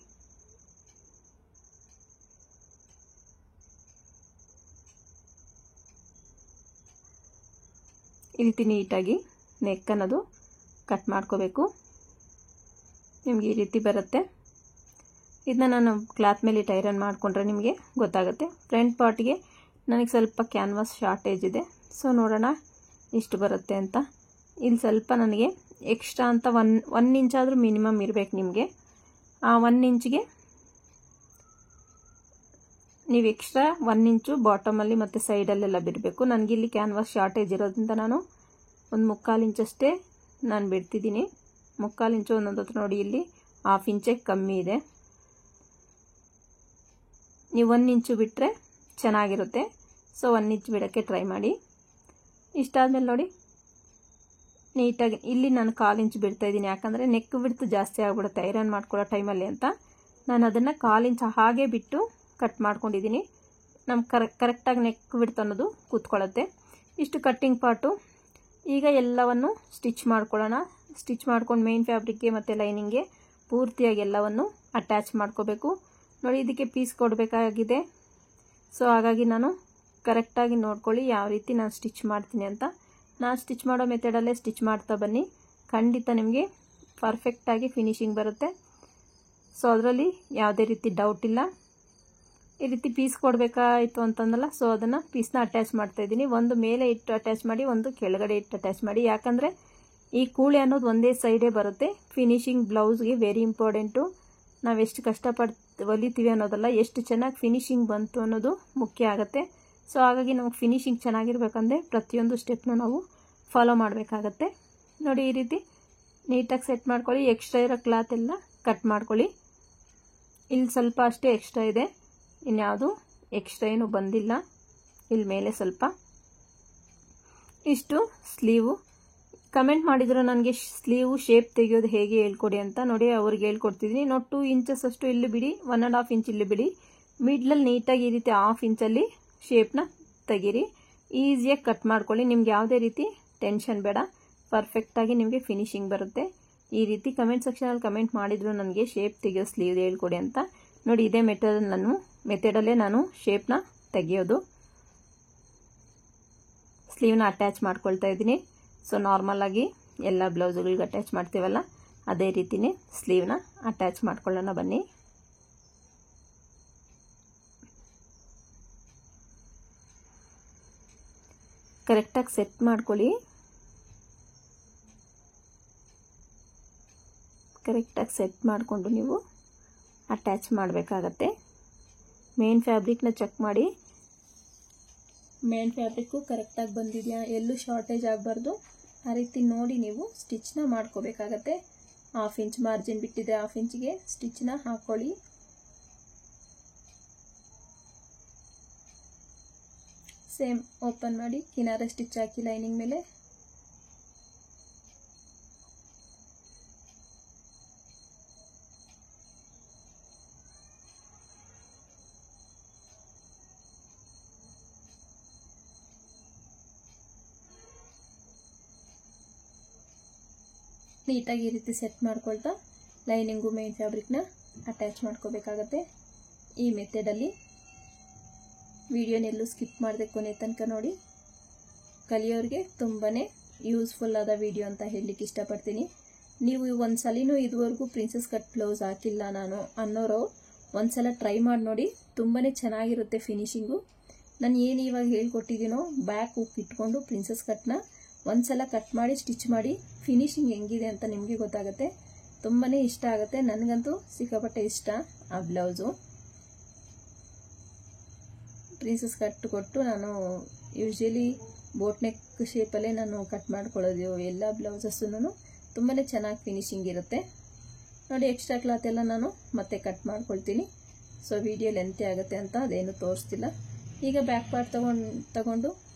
ಈ ರೀತಿ ನೀಟಾಗಿ ನೆಕ್ ಅನ್ನೋದು ಕಟ್ ಮಾಡ್ಕೋಬೇಕು. ನಿಮಗೆ ಈ ರೀತಿ ಬರುತ್ತೆ. ಇದನ್ನ ನಾನು ಕ್ಲಾತ್ ಮೇಲೆ ಇಟ್ಟು ಐರನ್ ಮಾಡಿಕೊಂಡ್ರೆ ನಿಮಗೆ ಗೊತ್ತಾಗುತ್ತೆ. ಫ್ರಂಟ್ ಪಾರ್ಟ್ಗೆ ನನಗೆ ಸ್ವಲ್ಪ ಕ್ಯಾನ್ವಾಸ್ ಶಾರ್ಟೇಜ್ ಇದೆ, ಸೊ ನೋಡೋಣ ಇಷ್ಟು ಬರುತ್ತೆ ಅಂತ. ಇಲ್ಲಿ ಸ್ವಲ್ಪ ನನಗೆ ಎಕ್ಸ್ಟ್ರಾ ಅಂತ ಒನ್ ಇಂಚ್ ಆದರೂ ಮಿನಿಮಮ್ ಇರಬೇಕು ನಿಮಗೆ. ಆ 1 ಇಂಚಿಗೆ ನೀವು ಎಕ್ಸ್ಟ್ರಾ 1 ಇಂಚು ಬಾಟಮಲ್ಲಿ ಮತ್ತು ಸೈಡಲ್ಲೆಲ್ಲ ಬಿಡಬೇಕು. ನನಗಿಲ್ಲಿ ಕ್ಯಾನ್ವಾಸ್ ಶಾರ್ಟೇಜ್ ಇರೋದ್ರಿಂದ ನಾನು ಒಂದು 3/4 ಇಂಚಷ್ಟೇ ನಾನು ಬಿಡ್ತಿದ್ದೀನಿ. 3/4 ಇಂಚು ಒಂದೊಂದು ಹತ್ರ ನೋಡಿ ಇಲ್ಲಿ 1/2 ಇಂಚೇ ಕಮ್ಮಿ ಇದೆ. ನೀವು 1 ಇಂಚು ಬಿಟ್ಟರೆ ಚೆನ್ನಾಗಿರುತ್ತೆ, ಸೊ 1 ಇಂಚ್ ಬಿಡೋಕ್ಕೆ ಟ್ರೈ ಮಾಡಿ. ಇಷ್ಟಾದಮೇಲೆ ನೋಡಿ ನೀಟಾಗಿ ಇಲ್ಲಿ ನಾನು 1/4 ಇಂಚ್ ಬಿಡ್ತಾಯಿದ್ದೀನಿ, ಯಾಕಂದರೆ ನೆಕ್ ಬಿಡ್ತು ಜಾಸ್ತಿ ಆಗಿಬಿಡುತ್ತೆ ಐರನ್ ಮಾಡ್ಕೊಳ್ಳೋ ಟೈಮಲ್ಲಿ ಅಂತ ನಾನು ಅದನ್ನು 1/4 ಇಂಚ್ ಹಾಗೆ ಬಿಟ್ಟು ಕಟ್ ಮಾಡ್ಕೊಂಡಿದ್ದೀನಿ. ನಮ್ಮ ಕರೆಕ್ಟಾಗಿ ನೆಕ್ ಬಿಡ್ತು ಅನ್ನೋದು ಕೂತ್ಕೊಳ್ಳುತ್ತೆ. ಇಷ್ಟು ಕಟ್ಟಿಂಗ್ ಪಾರ್ಟು. ಈಗ ಎಲ್ಲವನ್ನು ಸ್ಟಿಚ್ ಮಾಡ್ಕೊಳ್ಳೋಣ. ಸ್ಟಿಚ್ ಮಾಡ್ಕೊಂಡು ಮೇನ್ ಫ್ಯಾಬ್ರಿಕ್ಗೆ ಮತ್ತು ಲೈನಿಂಗ್ಗೆ ಪೂರ್ತಿಯಾಗಿ ಎಲ್ಲವನ್ನು ಅಟ್ಯಾಚ್ ಮಾಡ್ಕೋಬೇಕು. ನೋಡಿ ಇದಕ್ಕೆ ಪೀಸ್ ಕೊಡಬೇಕಾಗಿದೆ, ಸೊ ಹಾಗಾಗಿ ನಾನು ಕರೆಕ್ಟಾಗಿ ನೋಡ್ಕೊಳ್ಳಿ ಯಾವ ರೀತಿ ನಾನು ಸ್ಟಿಚ್ ಮಾಡ್ತೀನಿ ಅಂತ. ನಾನು ಸ್ಟಿಚ್ ಮಾಡೋ ಮೆಥಡಲ್ಲೇ ಸ್ಟಿಚ್ ಮಾಡ್ತಾ ಬನ್ನಿ, ಖಂಡಿತ ನಿಮಗೆ ಪರ್ಫೆಕ್ಟಾಗಿ ಫಿನಿಶಿಂಗ್ ಬರುತ್ತೆ. ಸೊ ಅದರಲ್ಲಿ ಯಾವುದೇ ರೀತಿ ಡೌಟ್ ಇಲ್ಲ. ಈ ರೀತಿ ಪೀಸ್ ಕೊಡಬೇಕಾಯಿತು ಅಂತಂದಲ್ಲ, ಸೊ ಅದನ್ನು ಪೀಸ್ನ ಅಟ್ಯಾಚ್ ಮಾಡ್ತಾಯಿದ್ದೀನಿ. ಒಂದು ಮೇಲೆ ಇಟ್ಟು ಅಟ್ಯಾಚ್ ಮಾಡಿ, ಒಂದು ಕೆಳಗಡೆ ಇಟ್ಟು ಅಟ್ಯಾಚ್ ಮಾಡಿ, ಯಾಕಂದರೆ ಈ ಕೂಳೆ ಅನ್ನೋದು ಒಂದೇ ಸೈಡೇ ಬರುತ್ತೆ. ಫಿನಿಶಿಂಗ್ ಬ್ಲೌಸ್ಗೆ ವೆರಿ ಇಂಪಾರ್ಟೆಂಟು. ನಾವು ಎಷ್ಟು ಕಷ್ಟಪಟ್ಟು ಹೊಲಿತೀವಿ ಅನ್ನೋದಲ್ಲ, ಎಷ್ಟು ಚೆನ್ನಾಗಿ ಫಿನಿಶಿಂಗ್ ಬಂತು ಅನ್ನೋದು ಮುಖ್ಯ ಆಗುತ್ತೆ. ಸೊ ಹಾಗಾಗಿ ನಮಗೆ ಫಿನಿಶಿಂಗ್ ಚೆನ್ನಾಗಿರ್ಬೇಕಂದ್ರೆ ಪ್ರತಿಯೊಂದು ಸ್ಟೆಪ್ನ ನಾವು ಫಾಲೋ ಮಾಡಬೇಕಾಗತ್ತೆ. ನೋಡಿ ಈ ರೀತಿ ನೀಟಾಗಿ ಸೆಟ್ ಮಾಡ್ಕೊಳ್ಳಿ. ಎಕ್ಸ್ಟ್ರಾ ಇರೋ ಕ್ಲಾತ್ ಎಲ್ಲ ಕಟ್ ಮಾಡ್ಕೊಳ್ಳಿ. ಇಲ್ಲಿ ಸ್ವಲ್ಪ ಅಷ್ಟೇ ಎಕ್ಸ್ಟ್ರಾ ಇದೆ, ಇನ್ಯಾವುದು ಎಕ್ಸ್ಟ್ರಾ ಏನು ಬಂದಿಲ್ಲ. ಇಲ್ಲಿ ಮೇಲೆ ಸ್ವಲ್ಪ ಇಷ್ಟು ಸ್ಲೀವು. ಕಮೆಂಟ್ ಮಾಡಿದ್ರು ನನಗೆ ಸ್ಲೀವು ಶೇಪ್ ತೆಗೆಯೋದು ಹೇಗೆ ಹೇಳ್ಕೊಡಿ ಅಂತ. ನೋಡಿ ಅವ್ರಿಗೆ ಹೇಳ್ಕೊಡ್ತಿದ್ದೀನಿ. ನೋಡಿ 2 ಇಂಚಸ್ ಅಷ್ಟು ಇಲ್ಲಿ ಬಿಡಿ, 1.5 ಇಂಚ್ ಇಲ್ಲಿ ಬಿಡಿ. ಮಿಡ್ಲಲ್ಲಿ ನೀಟಾಗಿ ಈ ರೀತಿ 1/2 ಇಂಚಲ್ಲಿ ಶೇಪ್ನ ತೆಗೀರಿ. ಈಸಿಯಾಗಿ ಕಟ್ ಮಾಡ್ಕೊಳ್ಳಿ. ನಿಮ್ಗೆ ಯಾವುದೇ ರೀತಿ ಟೆನ್ಷನ್ ಬೇಡ, ಪರ್ಫೆಕ್ಟಾಗಿ ನಿಮಗೆ ಫಿನಿಶಿಂಗ್ ಬರುತ್ತೆ. ಈ ರೀತಿ ಕಮೆಂಟ್ ಸೆಕ್ಷನಲ್ಲಿ ಕಮೆಂಟ್ ಮಾಡಿದ್ರು ನನಗೆ ಶೇಪ್ ತೆಗೆಯೋ ಸ್ಲೀವ್ ಹೇಳ್ಕೊಡಿ ಅಂತ. ನೋಡಿ ಇದೇ ಮೆಥಡಲ್ಲೇ ನಾನು ಶೇಪ್ನ ತೆಗೆಯೋದು. ಸ್ಲೀವ್ನ ಅಟ್ಯಾಚ್ ಮಾಡ್ಕೊಳ್ತಾ ಇದ್ದೀನಿ. ಸೊ ನಾರ್ಮಲಾಗಿ ಎಲ್ಲ ಬ್ಲೌಸ್ಗಳಿಗೆ ಅಟ್ಯಾಚ್ ಮಾಡ್ತೀವಲ್ಲ, ಅದೇ ರೀತಿನೇ ಸ್ಲೀವ್ನ ಅಟ್ಯಾಚ್ ಮಾಡ್ಕೊಳ್ಳೋಣ ಬನ್ನಿ. ಕರೆಕ್ಟಾಗಿ ಸೆಟ್ ಮಾಡ್ಕೊಳ್ಳಿ. ಕರೆಕ್ಟಾಗಿ ಸೆಟ್ ಮಾಡಿಕೊಂಡು ನೀವು ಅಟ್ಯಾಚ್ ಮಾಡಬೇಕಾಗತ್ತೆ. ಮೇನ್ ಫ್ಯಾಬ್ರಿಕ್ನ ಚೆಕ್ ಮಾಡಿ, ಮೇನ್ ಫ್ಯಾಬ್ರಿಕ್ಕು ಕರೆಕ್ಟಾಗಿ ಬಂದಿದೆಯಾ, ಎಲ್ಲೂ ಶಾರ್ಟೇಜ್ ಆಗಬಾರ್ದು. ಆ ರೀತಿ ನೋಡಿ ನೀವು ಸ್ಟಿಚ್ನ ಮಾಡ್ಕೋಬೇಕಾಗತ್ತೆ. 1/2 ಇಂಚ್ ಮಾರ್ಜಿನ್ ಬಿಟ್ಟಿದೆ, 1/2 ಇಂಚಿಗೆ ಸ್ಟಿಚ್ನ ಹಾಕೊಳ್ಳಿ. ಸೇಮ್ ಓಪನ್ ಮಾಡಿ ಕಿನಾರ ಸ್ಟಿಚ್ ಹಾಕಿ ಲೈನಿಂಗ್ ಮೇಲೆ. ನೀಟಾಗಿ ಈ ರೀತಿ ಸೆಟ್ ಮಾಡ್ಕೊಳ್ತಾ ಲೈನಿಂಗು ಮೇನ್ ಫ್ಯಾಬ್ರಿಕ್ನ ಅಟ್ಯಾಚ್ ಮಾಡ್ಕೋಬೇಕಾಗತ್ತೆ. ಈ ಮೆಥಡಲ್ಲಿ ವಿಡಿಯೋನೆಲ್ಲೂ ಸ್ಕಿಪ್ ಮಾಡದೆ ಕೊನೆ ತನಕ ನೋಡಿ. ಕಲಿಯೋರಿಗೆ ತುಂಬಾ ಯೂಸ್ಫುಲ್ ಆದ ವಿಡಿಯೋ ಅಂತ ಹೇಳಲಿಕ್ಕೆ ಇಷ್ಟಪಡ್ತೀನಿ. ನೀವು ಒಂದು ಸಲಿನೂ ಇದುವರೆಗೂ ಪ್ರಿನ್ಸಸ್ ಕಟ್ ಬ್ಲೌಸ್ ಹಾಕಿಲ್ಲ ನಾನು ಅನ್ನೋರು ಒಂದ್ಸಲ ಟ್ರೈ ಮಾಡಿ ನೋಡಿ, ತುಂಬಾ ಚೆನ್ನಾಗಿರುತ್ತೆ ಫಿನಿಶಿಂಗು. ನಾನು ಏನು ಇವಾಗ ಹೇಳ್ಕೊಟ್ಟಿದ್ದೀನೋ ಬ್ಯಾಕ್ ಹುಕ್ ಇಟ್ಕೊಂಡು ಪ್ರಿನ್ಸಸ್ ಕಟ್ನ ಒಂದ್ಸಲ ಕಟ್ ಮಾಡಿ ಸ್ಟಿಚ್ ಮಾಡಿ ಫಿನಿಶಿಂಗ್ ಹೆಂಗಿದೆ ಅಂತ ನಿಮಗೆ ಗೊತ್ತಾಗುತ್ತೆ. ತುಂಬಾ ಇಷ್ಟ ಆಗುತ್ತೆ. ನನಗಂತೂ ಸಿಕ್ಕಾಪಟ್ಟೆ ಇಷ್ಟ ಆ ಬ್ಲೌಸು. ಪ್ರಿನ್ಸಸ್ ಕಟ್ ಕೊಟ್ಟು ನಾನು ಯೂಶಲಿ ಬೋಟ್ ನೆಕ್ ಶೇಪಲ್ಲೇ ನಾನು ಕಟ್ ಮಾಡ್ಕೊಳ್ಳೋದು ಎಲ್ಲ ಬ್ಲೌಸಸ್ಸೂ. ತುಂಬಾ ಚೆನ್ನಾಗಿ ಫಿನಿಶಿಂಗ್ ಇರುತ್ತೆ. ನೋಡಿ ಎಕ್ಸ್ಟ್ರಾ ಕ್ಲಾತ್ ಎಲ್ಲ ನಾನು ಮತ್ತೆ ಕಟ್ ಮಾಡ್ಕೊಳ್ತೀನಿ. ಸೊ ವಿಡಿಯೋ ಲೆಂತಿ ಆಗುತ್ತೆ ಅಂತ ಅದೇನು ತೋರಿಸ್ತಿಲ್ಲ. ಈಗ ಬ್ಯಾಕ್ ಪಾರ್ಟ್ ತಗೊಂಡು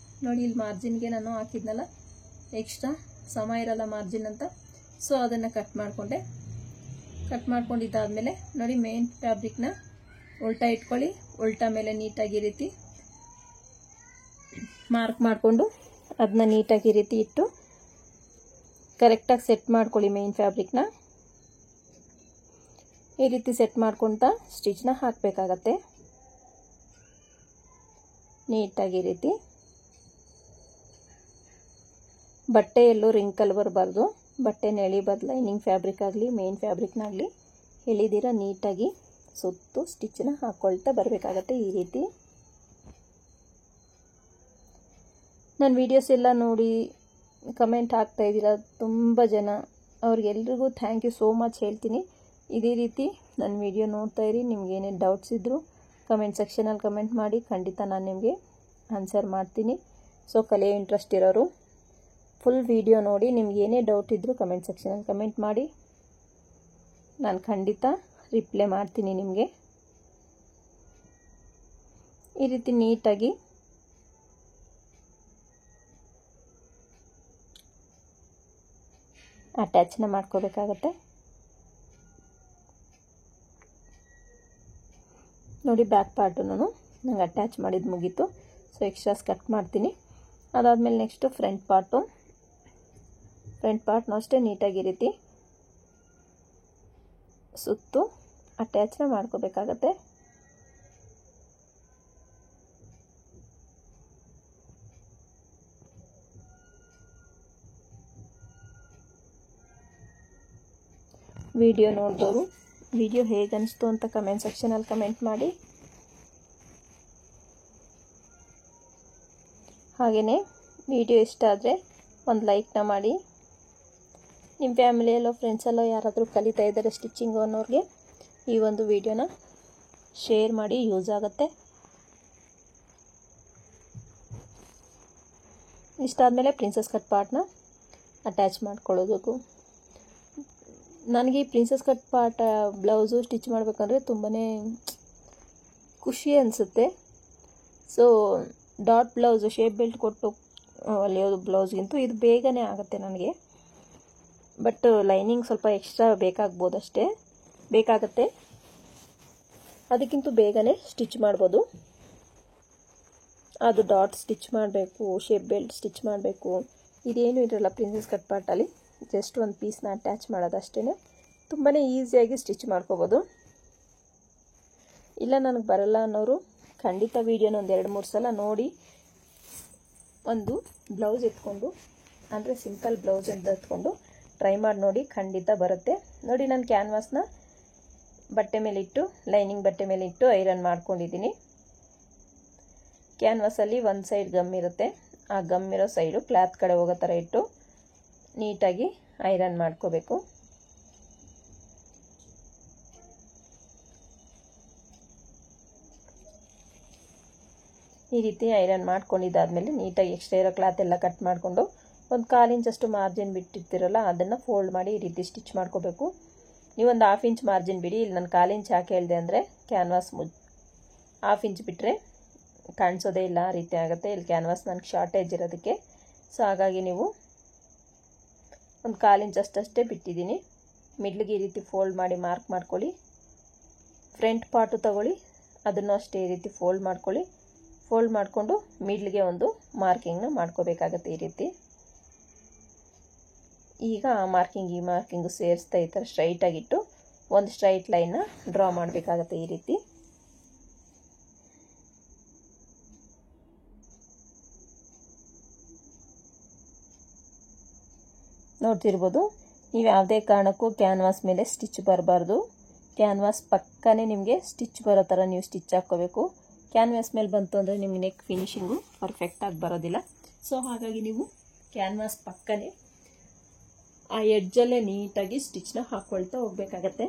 ನೋಡಿ ಇಲ್ಲಿ ಮಾರ್ಜಿನ್ಗೆ ನಾನು ಹಾಕಿದ್ನಲ್ಲ ಎಕ್ಸ್ಟ್ರಾ ಸಮ ಇರಲ್ಲ ಮಾರ್ಜಿನ್ ಅಂತ, ಸೊ ಅದನ್ನು ಕಟ್ ಮಾಡಿಕೊಂಡೆ. ಕಟ್ ಮಾಡ್ಕೊಂಡಿದ್ದಾದಮೇಲೆ ನೋಡಿ ಮೇನ್ ಫ್ಯಾಬ್ರಿಕ್ನ ಉಲ್ಟಾ ಇಟ್ಕೊಳ್ಳಿ. ಉಲ್ಟಾ ಮೇಲೆ ನೀಟಾಗಿ ಈ ರೀತಿ ಮಾರ್ಕ್ ಮಾಡಿಕೊಂಡು ಅದನ್ನ ನೀಟಾಗಿ ಈ ರೀತಿ ಇಟ್ಟು ಕರೆಕ್ಟಾಗಿ ಸೆಟ್ ಮಾಡ್ಕೊಳ್ಳಿ. ಮೇನ್ ಫ್ಯಾಬ್ರಿಕ್ನ ಈ ರೀತಿ ಸೆಟ್ ಮಾಡ್ಕೊಳ್ತಾ ಸ್ಟಿಚ್ನ ಹಾಕಬೇಕಾಗತ್ತೆ. ನೀಟಾಗಿ ಈ ರೀತಿ ಬಟ್ಟೆ ಎಲ್ಲೂ ರಿಂಕಲ್ ಬರಬಾರ್ದು. ಬಟ್ಟೆನ ಎಳಿಬಾರ್ದು, ಲೈನಿಂಗ್ ಫ್ಯಾಬ್ರಿಕ್ ಆಗಲಿ ಮೇನ್ ಫ್ಯಾಬ್ರಿಕ್ನಾಗಲಿ ಎಳಿದಿರ ನೀಟಾಗಿ ಸುತ್ತು ಸ್ಟಿಚ್ಚನ್ನ ಹಾಕ್ಕೊಳ್ತಾ ಬರಬೇಕಾಗತ್ತೆ ಈ ರೀತಿ. ನನ್ನ ವೀಡಿಯೋಸ್ ಎಲ್ಲ ನೋಡಿ ಕಮೆಂಟ್ ಹಾಕ್ತಾ ಇದ್ದೀರಾ ತುಂಬ ಜನ, ಅವ್ರಿಗೆಲ್ರಿಗೂ ಥ್ಯಾಂಕ್ ಯು ಸೋ ಮಚ್ ಹೇಳ್ತೀನಿ. ಇದೇ ರೀತಿ ನನ್ನ ವಿಡಿಯೋ ನೋಡ್ತಾ ಇರಿ. ನಿಮ್ಗೆ ಏನೇನು ಡೌಟ್ಸ್ ಇದ್ದರೂ ಕಮೆಂಟ್ ಸೆಕ್ಷನಲ್ಲಿ ಕಮೆಂಟ್ ಮಾಡಿ, ಖಂಡಿತ ನಾನು ನಿಮಗೆ ಆನ್ಸರ್ ಮಾಡ್ತೀನಿ. ಸೊ ಕಲಿಯೋ ಇಂಟ್ರೆಸ್ಟ್ ಇರೋರು ಫುಲ್ ವಿಡಿಯೋ ನೋಡಿ, ನಿಮ್ಗೆ ಏನೇ ಡೌಟ್ ಇದ್ದರೂ ಕಮೆಂಟ್ ಸೆಕ್ಷನಲ್ಲಿ ಕಮೆಂಟ್ ಮಾಡಿ, ನಾನು ಖಂಡಿತ ರಿಪ್ಲೈ ಮಾಡ್ತೀನಿ ನಿಮಗೆ. ಈ ರೀತಿ ನೀಟಾಗಿ ಅಟ್ಯಾಚ್ನ ಮಾಡ್ಕೋಬೇಕಾಗತ್ತೆ. ನೋಡಿ ಬ್ಯಾಕ್ ಪಾರ್ಟು ನಂಗೆ ಅಟ್ಯಾಚ್ ಮಾಡಿದ್ದು ಮುಗೀತು. ಸೊ ಎಕ್ಸ್ಟ್ರಾಸ್ ಕಟ್ ಮಾಡ್ತೀನಿ. ಅದಾದಮೇಲೆ ನೆಕ್ಸ್ಟು ಫ್ರಂಟ್ ಪಾರ್ಟ್ನೂ ಅಷ್ಟೇ ನೀಟಾಗಿ ಈ ರೀತಿ ಸುತ್ತು ಅಟ್ಯಾಚ್ನ ಮಾಡ್ಕೋಬೇಕಾಗತ್ತೆ. ವಿಡಿಯೋ ನೋಡಿದವರು ವಿಡಿಯೋ ಹೇಗೆ ಅನಿಸ್ತು ಅಂತ ಕಮೆಂಟ್ ಸೆಕ್ಷನಲ್ಲಿ ಕಮೆಂಟ್ ಮಾಡಿ. ಹಾಗೆಯೇ ವಿಡಿಯೋ ಇಷ್ಟ ಆದರೆ ಒಂದು ಲೈಕ್ನ ಮಾಡಿ. ನಿಮ್ಮ ಫ್ಯಾಮಿಲಿಯಲ್ಲೋ ಫ್ರೆಂಡ್ಸಲ್ಲೋ ಯಾರಾದರೂ ಕಲಿತಾ ಇದ್ದಾರೆ ಸ್ಟಿಚಿಂಗು ಅನ್ನೋರಿಗೆ ಈ ಒಂದು ವಿಡಿಯೋನ ಶೇರ್ ಮಾಡಿ, ಯೂಸ್ ಆಗುತ್ತೆ. ಇಷ್ಟಾದಮೇಲೆ ಪ್ರಿನ್ಸಸ್ ಕಟ್ ಪಾರ್ಟ್ನ ಅಟ್ಯಾಚ್ ಮಾಡ್ಕೊಳ್ಳೋದಕ್ಕೂ. ನನಗೆ ಈ princess cut part blouse stitch ಮಾಡಬೇಕಂದ್ರೆ ತುಂಬಾ ಖುಷಿ ಅನಿಸುತ್ತೆ. So dot blouse shape belt ಕೊಟ್ಟು ಹೊಲಿಯೋದು ಬ್ಲೌಸ್ಗಿಂತೂ ಇದು ಬೇಗನೆ ಆಗುತ್ತೆ ನನಗೆ. ಬಟ್ ಲೈನಿಂಗ್ ಸ್ವಲ್ಪ ಎಕ್ಸ್ಟ್ರಾ ಬೇಕಾಗುತ್ತೆ, ಅದಕ್ಕಿಂತ ಬೇಗನೆ ಸ್ಟಿಚ್ ಮಾಡ್ಬೋದು. ಅದು ಡಾಟ್ ಸ್ಟಿಚ್ ಮಾಡಬೇಕು, ಶೇಪ್ ಬೆಲ್ಟ್ ಸ್ಟಿಚ್ ಮಾಡಬೇಕು, ಇದೇನು ಇರಲ್ಲ ಪ್ರಿನ್ಸಸ್ ಕಟ್ ಪಾರ್ಟಲ್ಲಿ. ಜಸ್ಟ್ ಒಂದು ಪೀಸ್ನ ಅಟ್ಯಾಚ್ ಮಾಡೋದಷ್ಟೇ. ತುಂಬಾ ಈಸಿಯಾಗಿ ಸ್ಟಿಚ್ ಮಾಡ್ಕೋಬೋದು. ಇಲ್ಲ ನನಗೆ ಬರಲ್ಲ ಅನ್ನೋರು ಖಂಡಿತ ವೀಡಿಯೋನ ಒಂದು 2-3 ಸಲ ನೋಡಿ, ಒಂದು ಬ್ಲೌಸ್ ಎತ್ಕೊಂಡು, ಅಂದರೆ ಸಿಂಪಲ್ ಬ್ಲೌಸ್ ಅಂತ ಎತ್ಕೊಂಡು ಟ್ರೈ ಮಾಡಿ ನೋಡಿ, ಖಂಡಿತ ಬರುತ್ತೆ. ನೋಡಿ ನಾನು ಕ್ಯಾನ್ವಾಸ್ನ ಬಟ್ಟೆ ಮೇಲಿಟ್ಟು, ಲೈನಿಂಗ್ ಬಟ್ಟೆ ಮೇಲಿಟ್ಟು ಐರನ್ ಮಾಡ್ಕೊಂಡಿದ್ದೀನಿ. ಕ್ಯಾನ್ವಾಸಲ್ಲಿ ಒಂದು ಸೈಡ್ ಗಮ್ ಇರುತ್ತೆ, ಆ ಗಮ್ ಇರೋ ಸೈಡು ಕ್ಲಾತ್ ಕಡೆ ಹೋಗೋ ಥರ ಇಟ್ಟು ನೀಟಾಗಿ ಐರನ್ ಮಾಡ್ಕೋಬೇಕು. ಈ ರೀತಿ ಐರನ್ ಮಾಡ್ಕೊಂಡಿದ್ದಾದಮೇಲೆ ನೀಟಾಗಿ ಎಕ್ಸ್ಟ್ರಾ ಇರೋ ಕ್ಲಾತ್ ಎಲ್ಲ ಕಟ್ ಮಾಡಿಕೊಂಡು ಒಂದು 1/4 ಇಂಚಷ್ಟು ಮಾರ್ಜಿನ್ ಬಿಟ್ಟಿರ್ತಿರಲ್ಲ ಅದನ್ನು ಫೋಲ್ಡ್ ಮಾಡಿ ಈ ರೀತಿ ಸ್ಟಿಚ್ ಮಾಡ್ಕೋಬೇಕು. ನೀವೊಂದು 1/2 ಇಂಚ್ ಮಾರ್ಜಿನ್ ಬಿಡಿ. ಇಲ್ಲಿ ನಾನು 1/4 ಇಂಚ್ ಯಾಕೆ ಹೇಳಿದೆ ಅಂದರೆ ಕ್ಯಾನ್ವಾಸ್ 1/2 ಇಂಚ್ ಬಿಟ್ಟರೆ ಕಾಣಿಸೋದೇ ಇಲ್ಲ, ಆ ರೀತಿ ಆಗುತ್ತೆ. ಇಲ್ಲಿ ಕ್ಯಾನ್ವಾಸ್ ನನಗೆ ಶಾರ್ಟೇಜ್ ಇರೋದಕ್ಕೆ, ಸೊ ಹಾಗಾಗಿ ನೀವು ಒಂದು 1/4 ಇಂಚ್ ಅಷ್ಟೇ ಬಿಟ್ಟಿದ್ದೀನಿ. ಮಿಡ್ಲಿಗೆ ಈ ರೀತಿ ಫೋಲ್ಡ್ ಮಾಡಿ ಮಾರ್ಕ್ ಮಾಡ್ಕೊಳ್ಳಿ. ಫ್ರಂಟ್ ಪಾರ್ಟು ತಗೊಳ್ಳಿ, ಅದನ್ನು ಅಷ್ಟೇ ಈ ರೀತಿ ಫೋಲ್ಡ್ ಮಾಡ್ಕೊಳ್ಳಿ. ಫೋಲ್ಡ್ ಮಾಡಿಕೊಂಡು ಮಿಡ್ಲಿಗೆ ಒಂದು ಮಾರ್ಕಿಂಗ್ನ ಮಾಡ್ಕೋಬೇಕಾಗತ್ತೆ ಈ ರೀತಿ. ಈಗ ಆ ಮಾರ್ಕಿಂಗು ಸೇರಿಸ್ತಾ ಈ ಥರ ಸ್ಟ್ರೈಟಾಗಿಟ್ಟು ಒಂದು ಸ್ಟ್ರೈಟ್ ಲೈನ್ನ ಡ್ರಾ ಮಾಡಬೇಕಾಗತ್ತೆ ಈ ರೀತಿ. ನೋಡ್ತಿರ್ಬೋದು, ನೀವು ಯಾವುದೇ ಕಾರಣಕ್ಕೂ ಕ್ಯಾನ್ವಾಸ್ ಮೇಲೆ ಸ್ಟಿಚ್ ಬರಬಾರ್ದು. ಕ್ಯಾನ್ವಾಸ್ ಪಕ್ಕನೇ ನಿಮಗೆ ಸ್ಟಿಚ್ ಬರೋ ಥರ ನೀವು ಸ್ಟಿಚ್ ಹಾಕ್ಕೋಬೇಕು. ಕ್ಯಾನ್ವಾಸ್ ಮೇಲೆ ಬಂತು ಅಂದರೆ ನಿಮಗೆ ನೆಕ್ ಫಿನಿಶಿಂಗು ಪರ್ಫೆಕ್ಟಾಗಿ ಬರೋದಿಲ್ಲ. ಸೊ ಹಾಗಾಗಿ ನೀವು ಕ್ಯಾನ್ವಾಸ್ ಪಕ್ಕನೇ ಆ ಎಡ್ಜಲ್ಲೇ ನೀಟಾಗಿ ಸ್ಟಿಚ್ನ ಹಾಕ್ಕೊಳ್ತಾ ಹೋಗಬೇಕಾಗತ್ತೆ.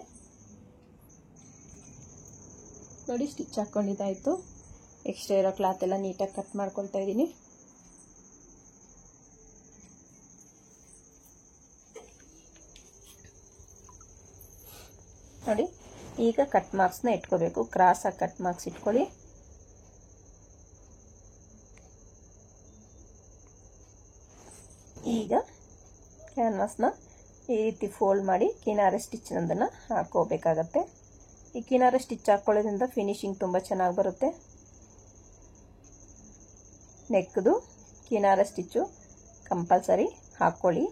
ನೋಡಿ ಸ್ಟಿಚ್ ಹಾಕ್ಕೊಂಡಿದ್ದಾಯಿತು. ಎಕ್ಸ್ಟ್ರಾ ಇರೋ ಕ್ಲಾತ್ ಎಲ್ಲ ನೀಟಾಗಿ ಕಟ್ ಮಾಡ್ಕೊಳ್ತಾ ಇದ್ದೀನಿ. ನೋಡಿ ಈಗ ಕಟ್ ಮಾರ್ಕ್ಸ್ನ ಇಟ್ಕೋಬೇಕು. ಕ್ರಾಸಾಗಿ ಕಟ್ ಮಾರ್ಕ್ಸ್ ಇಟ್ಕೊಳ್ಳಿ. ಈಗ ಕ್ಯಾನ್ವಾಸ್ನ ಈ ರೀತಿ ಫೋಲ್ಡ್ ಮಾಡಿ ಕಿನಾರೆ ಸ್ಟಿಚ್ನಂದನ್ನು ಹಾಕೋಬೇಕಾಗತ್ತೆ. ಈ ಕಿನಾರೆ ಸ್ಟಿಚ್ ಹಾಕ್ಕೊಳ್ಳೋದ್ರಿಂದ ಫಿನಿಶಿಂಗ್ ತುಂಬ ಚೆನ್ನಾಗಿ ಬರುತ್ತೆ. ನೆಕ್ದು ಕಿನಾರೆ ಸ್ಟಿಚ್ಚು ಕಂಪಲ್ಸರಿ ಹಾಕ್ಕೊಳ್ಳಿ.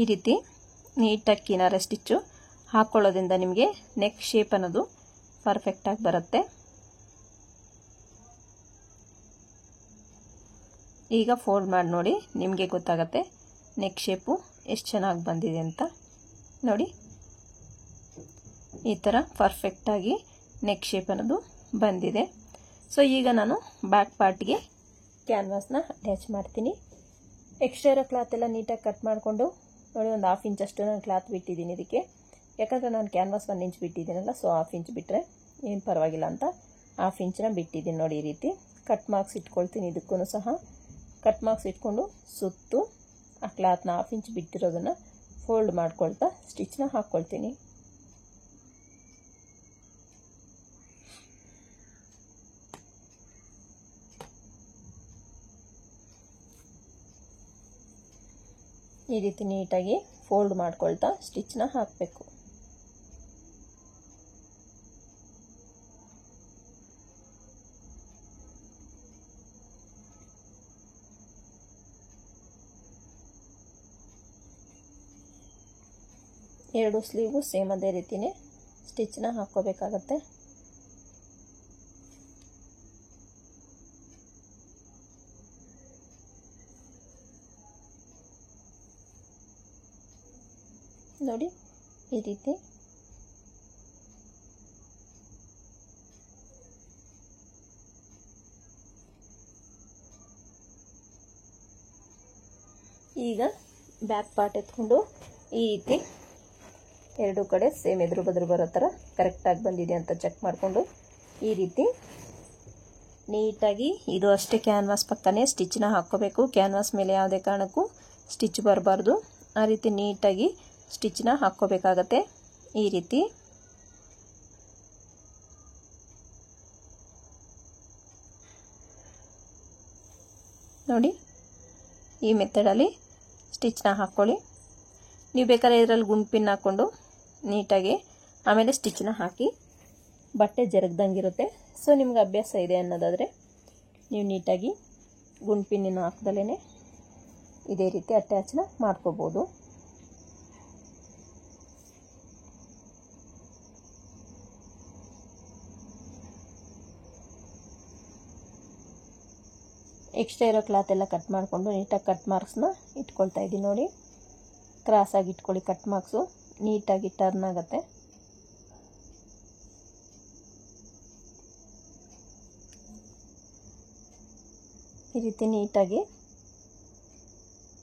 ಈ ರೀತಿ ನೀಟಾಗಿ ಕಿನಾರೆ ಸ್ಟಿಚ್ಚು ಹಾಕ್ಕೊಳ್ಳೋದ್ರಿಂದ ನಿಮಗೆ ನೆಕ್ ಶೇಪ್ ಅನ್ನೋದು ಪರ್ಫೆಕ್ಟಾಗಿ ಬರುತ್ತೆ. ಈಗ ಫೋಲ್ಡ್ ಮಾಡಿ ನೋಡಿ, ನಿಮಗೆ ಗೊತ್ತಾಗುತ್ತೆ ನೆಕ್ ಶೇಪು ಎಷ್ಟು ಚೆನ್ನಾಗಿ ಬಂದಿದೆ ಅಂತ. ನೋಡಿ, ಈ ಥರ ಪರ್ಫೆಕ್ಟಾಗಿ ನೆಕ್ ಶೇಪ್ ಅನ್ನೋದು ಬಂದಿದೆ. ಸೊ ಈಗ ನಾನು ಬ್ಯಾಕ್ ಪಾರ್ಟ್ಗೆ ಕ್ಯಾನ್ವಾಸ್ನ ಅಟ್ಯಾಚ್ ಮಾಡ್ತೀನಿ. ಎಕ್ಸ್ಟ್ರಾ ಇರೋ ಕ್ಲಾತ್ ಎಲ್ಲ ನೀಟಾಗಿ ಕಟ್ ಮಾಡಿಕೊಂಡು ನೋಡಿ, ಒಂದು 1/2 ಇಂಚಷ್ಟು ನಾನು ಕ್ಲಾತ್ ಬಿಟ್ಟಿದ್ದೀನಿ ಇದಕ್ಕೆ. ಯಾಕಂದರೆ ನಾನು ಕ್ಯಾನ್ವಾಸ್ 1 ಇಂಚ್ ಬಿಟ್ಟಿದ್ದೀನಲ್ಲ, ಸೊ 1/2 ಇಂಚ್ ಬಿಟ್ಟರೆ ಏನು ಪರವಾಗಿಲ್ಲ ಅಂತ 1/2 ಇಂಚನ್ನ ಬಿಟ್ಟಿದ್ದೀನಿ. ನೋಡಿ, ಈ ರೀತಿ ಕಟ್ ಮಾರ್ಕ್ಸ್ ಇಟ್ಕೊಳ್ತೀನಿ. ಇದಕ್ಕೂ ಸಹ ಕಟ್ ಮಾರ್ಕ್ಸ್ ಇಟ್ಕೊಂಡು ಸುತ್ತು ಆ ಕ್ಲಾತ್ನ 1/2 ಇಂಚ್ ಬಿಟ್ಟಿರೋದನ್ನು ಫೋಲ್ಡ್ ಮಾಡ್ಕೊಳ್ತಾ ಸ್ಟಿಚ್ನ ಹಾಕ್ಕೊಳ್ತೀನಿ. ಈ ರೀತಿ ನೀಟಾಗಿ ಫೋಲ್ಡ್ ಮಾಡ್ಕೊಳ್ತಾ ಸ್ಟಿಚ್ನ ಹಾಕಬೇಕು. ಎರಡು ಸ್ಲೀವು ಸೇಮ್ ಅದೇ ರೀತಿನೇ ಸ್ಟಿಚ್ನ ಹಾಕ್ಕೋಬೇಕಾಗತ್ತೆ. ನೋಡಿ, ಈ ರೀತಿ ಈಗ ಬ್ಯಾಕ್ ಪಾರ್ಟ್ ಎತ್ಕೊಂಡು ಈ ರೀತಿ ಎರಡು ಕಡೆ ಸೇಮ್ ಎದುರು ಬದ್ರು ಬರೋ ಥರ ಕರೆಕ್ಟಾಗಿ ಬಂದಿದೆ ಅಂತ ಚೆಕ್ ಮಾಡಿಕೊಂಡು ಈ ರೀತಿ ನೀಟಾಗಿ, ಇದು ಅಷ್ಟೇ ಕ್ಯಾನ್ವಾಸ್ ಪಕ್ಕನೇ ಸ್ಟಿಚ್ನ ಹಾಕ್ಕೋಬೇಕು. ಕ್ಯಾನ್ವಾಸ್ ಮೇಲೆ ಯಾವುದೇ ಕಾರಣಕ್ಕೂ ಸ್ಟಿಚ್ ಬರಬಾರ್ದು. ಆ ರೀತಿ ನೀಟಾಗಿ ಸ್ಟಿಚ್ನ ಹಾಕ್ಕೋಬೇಕಾಗತ್ತೆ. ಈ ರೀತಿ ನೋಡಿ, ಈ ಮೆಥಡಲ್ಲಿ ಸ್ಟಿಚ್ನ ಹಾಕ್ಕೊಳ್ಳಿ. ನೀವು ಬೇಕಾದ್ರೆ ಇದರಲ್ಲಿ ಗುಂಪಿನ ಹಾಕ್ಕೊಂಡು ನೀಟಾಗಿ ಆಮೇಲೆ ಸ್ಟಿಚ್ನ ಹಾಕಿ ಬಟ್ಟೆ ಜರಗ್ದಂಗಿರುತ್ತೆ. ಸೊ ನಿಮ್ಗೆ ಅಭ್ಯಾಸ ಇದೆ ಅನ್ನೋದಾದರೆ ನೀವು ನೀಟಾಗಿ ಗುಂಪಿನ ಹಾಕ್ದಲೇ ಇದೇ ರೀತಿ ಅಟ್ಯಾಚ್ನ ಮಾಡ್ಕೋಬೋದು. ಎಕ್ಸ್ಟ್ರಾ ಇರೋ ಕ್ಲಾತ್ ಎಲ್ಲ ಕಟ್ ಮಾಡಿಕೊಂಡು ನೀಟಾಗಿ ಕಟ್ ಮಾರ್ಕ್ಸ್ನ ಇಟ್ಕೊಳ್ತಾ ಇದ್ದೀನಿ. ನೋಡಿ, ಕ್ರಾಸಾಗಿ ಇಟ್ಕೊಳ್ಳಿ. ಕಟ್ ಮಾರ್ಕ್ಸು ನೀಟಾಗಿ ಟರ್ನ್ ಆಗುತ್ತೆ. ಈ ರೀತಿ ನೀಟಾಗಿ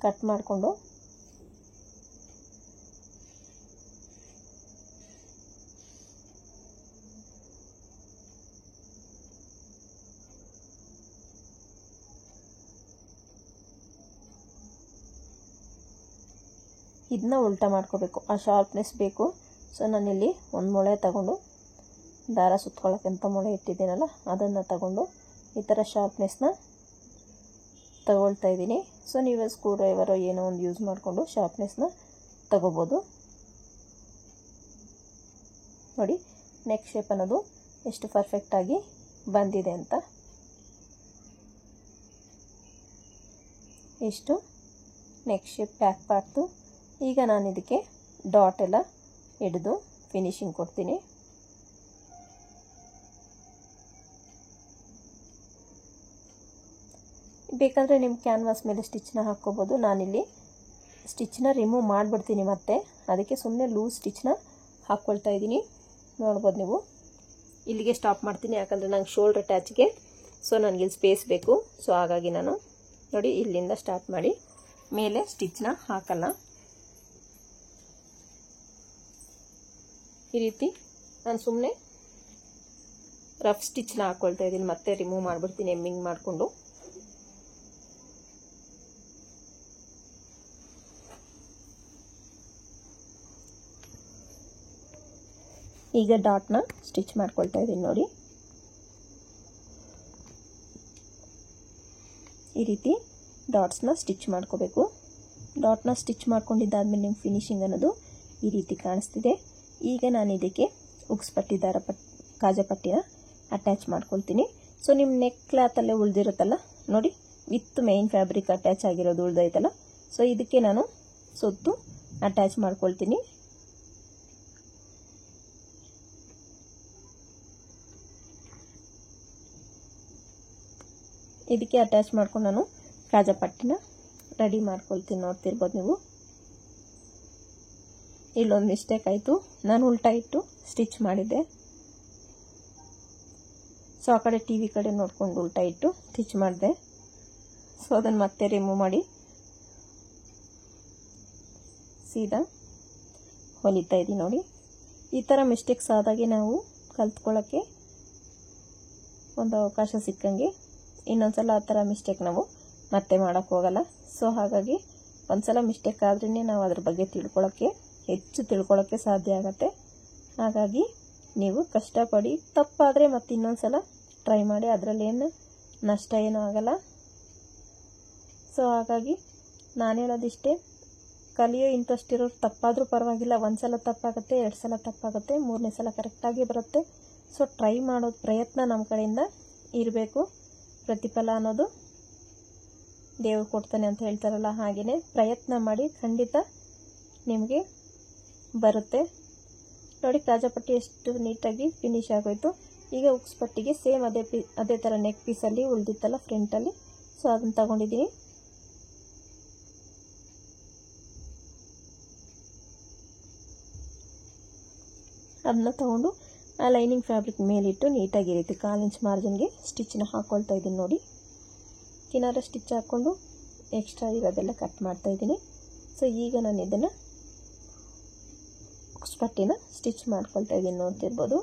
ಕಟ್ ಮಾಡಿಕೊಂಡು ಇದನ್ನ ಉಲ್ಟಾ ಮಾಡ್ಕೋಬೇಕು. ಆ ಶಾರ್ಪ್ನೆಸ್ ಬೇಕು. ಸೊ ನಾನಿಲ್ಲಿ ಒಂದು ಮೊಳೆ ತಗೊಂಡು ದಾರ ಸುತ್ಕೊಳ್ಳೋಕ್ಕೆಂತ ಮೊಳೆ ಇಟ್ಟಿದ್ದೀನಲ್ಲ ಅದನ್ನು ತಗೊಂಡು ಈ ಥರ ಶಾರ್ಪ್ನೆಸ್ನ ತಗೊಳ್ತಾ ಇದ್ದೀನಿ. ಸೊ ನೀವು ಸ್ಕ್ರೂ ಡ್ರೈವರೋ ಏನೋ ಒಂದು ಯೂಸ್ ಮಾಡಿಕೊಂಡು ಶಾರ್ಪ್ನೆಸ್ನ ತಗೋಬೋದು. ನೋಡಿ, ನೆಕ್ ಶೇಪ್ ಅನ್ನೋದು ಎಷ್ಟು ಪರ್ಫೆಕ್ಟಾಗಿ ಬಂದಿದೆ ಅಂತ. ಇಷ್ಟು ನೆಕ್ ಶೇಪ್ ಬ್ಯಾಕ್ ಪಾರ್ಟ್ದು. ಈಗ ನಾನು ಇದಕ್ಕೆ ಡಾಟ್ ಎಲ್ಲ ಹಿಡಿದು ಫಿನಿಶಿಂಗ್ ಕೊಡ್ತೀನಿ. ಬೇಕಾದರೆ ನಿಮ್ಮ ಕ್ಯಾನ್ವಾಸ್ ಮೇಲೆ ಸ್ಟಿಚ್ನ ಹಾಕ್ಕೋಬೋದು. ನಾನಿಲ್ಲಿ ಸ್ಟಿಚ್ನ ರಿಮೂವ್ ಮಾಡಿಬಿಡ್ತೀನಿ ಮತ್ತೆ, ಅದಕ್ಕೆ ಸುಮ್ಮನೆ ಲೂಸ್ ಸ್ಟಿಚ್ನ ಹಾಕ್ಕೊಳ್ತಾ ಇದ್ದೀನಿ. ನೋಡ್ಬೋದು ನೀವು. ಇಲ್ಲಿಗೆ ಸ್ಟಾಪ್ ಮಾಡ್ತೀನಿ, ಯಾಕಂದರೆ ನಂಗೆ ಶೋಲ್ಡರ್ ಅಟ್ಯಾಚ್ಗೆ ಸೊ ನನಗೆ ಸ್ಪೇಸ್ ಬೇಕು. ಸೊ ಹಾಗಾಗಿ ನಾನು ನೋಡಿ ಇಲ್ಲಿಂದ ಸ್ಟಾರ್ಟ್ ಮಾಡಿ ಮೇಲೆ ಸ್ಟಿಚ್ನ ಹಾಕಲ್ಲ. ಈ ರೀತಿ ನಾನು ಸುಮ್ಮನೆ ರಫ್ ಸ್ಟಿಚ್ನ ಹಾಕ್ಕೊಳ್ತಾ ಇದ್ದೀನಿ. ಮತ್ತೆ ರಿಮೂವ್ ಮಾಡಿಬಿಡ್ತೀನಿ ಎಮ್ಮಿಂಗ್ ಮಾಡಿಕೊಂಡು. ಈಗ ಡಾಟ್ನ ಸ್ಟಿಚ್ ಮಾಡ್ಕೊಳ್ತಾ ಇದ್ದೀನಿ. ನೋಡಿ, ಈ ರೀತಿ ಡಾಟ್ಸ್ನ ಸ್ಟಿಚ್ ಮಾಡ್ಕೋಬೇಕು. ಡಾಟ್ನ ಸ್ಟಿಚ್ ಮಾಡ್ಕೊಂಡಿದ್ದಾದ್ಮೇಲೆ ನಿಮ್ಮ ಫಿನಿಶಿಂಗ್ ಅನ್ನೋದು ಈ ರೀತಿ ಕಾಣಿಸ್ತಿದೆ. ಈಗ ನಾನು ಇದಕ್ಕೆ ಉಕ್ಸ್ ಪಟ್ಟಿ ಕಾಜಾಪಟ್ಟಿನ ಅಟ್ಯಾಚ್ ಮಾಡ್ಕೊಳ್ತೀನಿ. ಸೊ ನಿಮ್ಮ ನೆಕ್ ಕ್ಲಾತಲ್ಲೇ ಉಳಿದಿರುತ್ತಲ್ಲ ನೋಡಿ, ವಿತ್ ಮೇನ್ ಫ್ಯಾಬ್ರಿಕ್ ಅಟ್ಯಾಚ್ ಆಗಿರೋದು ಉಳ್ದೈತಲ್ಲ, ಸೊ ಇದಕ್ಕೆ ನಾನು ಸುತ್ತು ಅಟ್ಯಾಚ್ ಮಾಡ್ಕೊಳ್ತೀನಿ. ಇದಕ್ಕೆ ಅಟ್ಯಾಚ್ ಮಾಡ್ಕೊಂಡು ನಾನು ಕಾಜಾ ಪಟ್ಟಿನ ರೆಡಿ ಮಾಡ್ಕೊಳ್ತೀನಿ. ನೋಡ್ತಿರ್ಬೋದು ನೀವು. ಇಲ್ಲೊಂದು ಮಿಸ್ಟೇಕ್ ಆಯಿತು, ನಾನು ಉಲ್ಟಾ ಇಟ್ಟು ಸ್ಟಿಚ್ ಮಾಡಿದ್ದೆ. ಸೊ ಆ ಕಡೆ ಟಿವಿ ಕಡೆ ನೋಡ್ಕೊಂಡು ಉಲ್ಟಾ ಇಟ್ಟು ಸ್ಟಿಚ್ ಮಾಡಿದೆ. ಸೊ ಅದನ್ನು ಮತ್ತೆ ರಿಮೂವ್ ಮಾಡಿ ಸೀದಾ ಹೊಲಿತಾ ಇದ್ದೀನಿ. ನೋಡಿ, ಈ ಥರ ಮಿಸ್ಟೇಕ್ಸ್ ಆದಾಗೆ ನಾವು ಕಲ್ತ್ಕೊಳ್ಳೋಕ್ಕೆ ಒಂದು ಅವಕಾಶ ಸಿಕ್ಕಂಗೆ. ಇನ್ನೊಂದ್ಸಲ ಆ ಥರ ಮಿಸ್ಟೇಕ್ ನಾವು ಮತ್ತೆ ಮಾಡೋಕ್ಕೆ ಹೋಗಲ್ಲ. ಸೊ ಹಾಗಾಗಿ ಒಂದ್ಸಲ ಮಿಸ್ಟೇಕ್ ಆದ್ರೇ ನಾವು ಅದ್ರ ಬಗ್ಗೆ ಹೆಚ್ಚು ತಿಳ್ಕೊಳ್ಳೋಕ್ಕೆ ಸಾಧ್ಯ ಆಗುತ್ತೆ. ಹಾಗಾಗಿ ನೀವು ಕಷ್ಟಪಡಿ, ತಪ್ಪಾದರೆ ಮತ್ತೆ ಇನ್ನೊಂದ್ಸಲ ಟ್ರೈ ಮಾಡಿ, ಅದರಲ್ಲೇನು ನಷ್ಟ ಏನೂ ಆಗಲ್ಲ. ಸೊ ಹಾಗಾಗಿ ನಾನು ಹೇಳೋದಿಷ್ಟೇ, ಕಲಿಯೋ ಇಂಟ್ರೆಸ್ಟ್ ಇರೋರು ತಪ್ಪಾದರೂ ಪರವಾಗಿಲ್ಲ. ಒಂದು ಸಲ ತಪ್ಪಾಗುತ್ತೆ, 2 ಸಲ ತಪ್ಪಾಗುತ್ತೆ, 3ನೇ ಸಲ ಕರೆಕ್ಟಾಗಿ ಬರುತ್ತೆ. ಸೊ ಟ್ರೈ ಮಾಡೋದು ಪ್ರಯತ್ನ ನಮ್ಮ ಕಡೆಯಿಂದ ಇರಬೇಕು. ಪ್ರತಿಫಲ ಅನ್ನೋದು ದೇವ್ರು ಕೊಡ್ತಾನೆ ಅಂತ ಹೇಳ್ತಾರಲ್ಲ, ಹಾಗೆಯೇ ಪ್ರಯತ್ನ ಮಾಡಿ, ಖಂಡಿತ ನಿಮಗೆ ಬರುತ್ತೆ. ನೋಡಿ, ಕಾಜಾ ಪಟ್ಟಿ ಎಷ್ಟು ನೀಟಾಗಿ ಫಿನಿಶ್ ಆಗೋಯ್ತು. ಈಗ ಉಕ್ಸ್ ಪಟ್ಟಿಗೆ ಸೇಮ್ ಅದೇ ಥರ ನೆಕ್ ಪೀಸಲ್ಲಿ ಉಳಿದಿತ್ತಲ್ಲ ಫ್ರಂಟಲ್ಲಿ, ಸೊ ಅದನ್ನು ತಗೊಂಡಿದ್ದೀನಿ. ಅದನ್ನ ತಗೊಂಡು ಆ ಲೈನಿಂಗ್ ಫ್ಯಾಬ್ರಿಕ್ ಮೇಲಿಟ್ಟು ನೀಟಾಗಿ ಈ ರೀತಿ 1/4 ಇಂಚ್ ಮಾರ್ಜಿನ್ಗೆ ಸ್ಟಿಚ್ನ ಹಾಕ್ಕೊಳ್ತಾ ಇದ್ದೀನಿ. ನೋಡಿ, ಕಿನಾರ ಸ್ಟಿಚ್ ಹಾಕ್ಕೊಂಡು ಎಕ್ಸ್ಟ್ರಾ ಇರೋದೆಲ್ಲ ಕಟ್ ಮಾಡ್ತಾ ಇದ್ದೀನಿ. ಸೊ ಈಗ ನಾನು ಇದನ್ನು ಉಕ್ಸ್ ಪಟ್ಟಿನ ಸ್ಟಿಚ್ ಮಾಡ್ಕೊಳ್ತಾ ಇದ್ದೀನಿ. ನೋಡ್ತಿರ್ಬೋದು.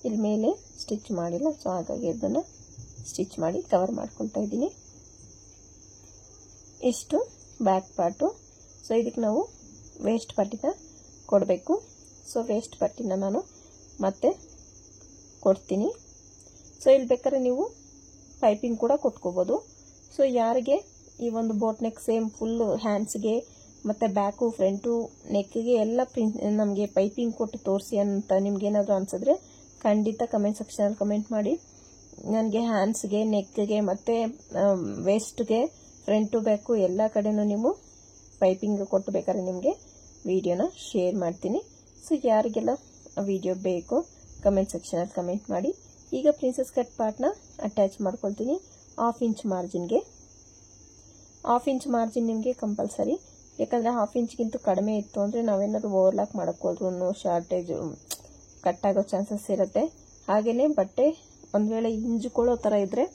ಇಲ್ಲಿ ಮೇಲೆ ಸ್ಟಿಚ್ ಮಾಡಿಲ್ಲ, ಸೊ ಹಾಗಾಗಿ ಅದನ್ನು ಸ್ಟಿಚ್ ಮಾಡಿ ಕವರ್ ಮಾಡ್ಕೊಳ್ತಾ ಇದ್ದೀನಿ. ಇಷ್ಟು ಬ್ಯಾಕ್ ಪಾರ್ಟು. ಸೊ ಇದಕ್ಕೆ ನಾವು ವೇಸ್ಟ್ ಪಟ್ಟಿನ ಕೊಡಬೇಕು. ಸೊ ವೇಸ್ಟ್ ಪಟ್ಟಿನ ನಾನು ಮತ್ತೆ ಕೊಡ್ತೀನಿ. ಸೊ ಇಲ್ಲಿ ಬೇಕಾದ್ರೆ ನೀವು ಪೈಪಿಂಗ್ ಕೂಡ ಕೊಟ್ಕೋಬೋದು. ಸೊ ಯಾರಿಗೆ ಈ ಒಂದು ಬೋಟ್ ನೆಕ್ ಸೇಮ್ ಫುಲ್ಲು ಹ್ಯಾಂಡ್ಸ್ಗೆ ಮತ್ತು ಬ್ಯಾಕು ಫ್ರಂಟು ನೆಕ್ಕಿಗೆ ಎಲ್ಲ ನಮಗೆ ಪೈಪಿಂಗ್ ಕೊಟ್ಟು ತೋರಿಸಿ ಅಂತ ನಿಮ್ಗೇನಾದರೂ ಅನಿಸಿದ್ರೆ ಖಂಡಿತ ಕಮೆಂಟ್ ಸೆಕ್ಷನಲ್ಲಿ ಕಮೆಂಟ್ ಮಾಡಿ. ನನಗೆ ಹ್ಯಾಂಡ್ಸ್ಗೆ, ನೆಕ್ಗೆ ಮತ್ತು ವೇಸ್ಟ್ಗೆ, ಫ್ರಂಟು ಬ್ಯಾಕು ಎಲ್ಲ ಕಡೆನೂ ನೀವು ಪೈಪಿಂಗ್ ಕೊಟ್ಟು ಬೇಕಾದ್ರೆ ನಿಮಗೆ ವಿಡಿಯೋನ ಶೇರ್ ಮಾಡ್ತೀನಿ. ಸೊ ಯಾರಿಗೆಲ್ಲ ವಿಡಿಯೋ ಬೇಕು ಕಮೆಂಟ್ ಸೆಕ್ಷನಲ್ಲಿ ಕಮೆಂಟ್ ಮಾಡಿ. ಈಗ ಪ್ರಿನ್ಸೆಸ್ ಕಟ್ ಪಾರ್ಟ್ನ ಅಟ್ಯಾಚ್ ಮಾಡ್ಕೊಳ್ತೀನಿ 1/2 ಇಂಚ್ ಮಾರ್ಜಿನ್ಗೆ. 1/2 ಇಂಚ್ ಮಾರ್ಜಿನ್ ನಿಮಗೆ ಕಂಪಲ್ಸರಿ, ಯಾಕಂದರೆ 1/2 ಇಂಚ್ಗಿಂತ ಕಡಿಮೆ ಇತ್ತು ಅಂದರೆ ನಾವೇನಾದ್ರು ಓವರ್ಲಾಕ್ ಮಾಡೋಕ್ಕೋದ್ರೂ ಶಾರ್ಟೇಜು ಕಟ್ಟಾಗೋ ಚಾನ್ಸಸ್ ಇರುತ್ತೆ. ಹಾಗೆಯೇ ಬಟ್ಟೆ ಒಂದು ವೇಳೆ ಹಿಂಜ್ಕೊಳ್ಳೋ ಥರ ಇದ್ದರೆ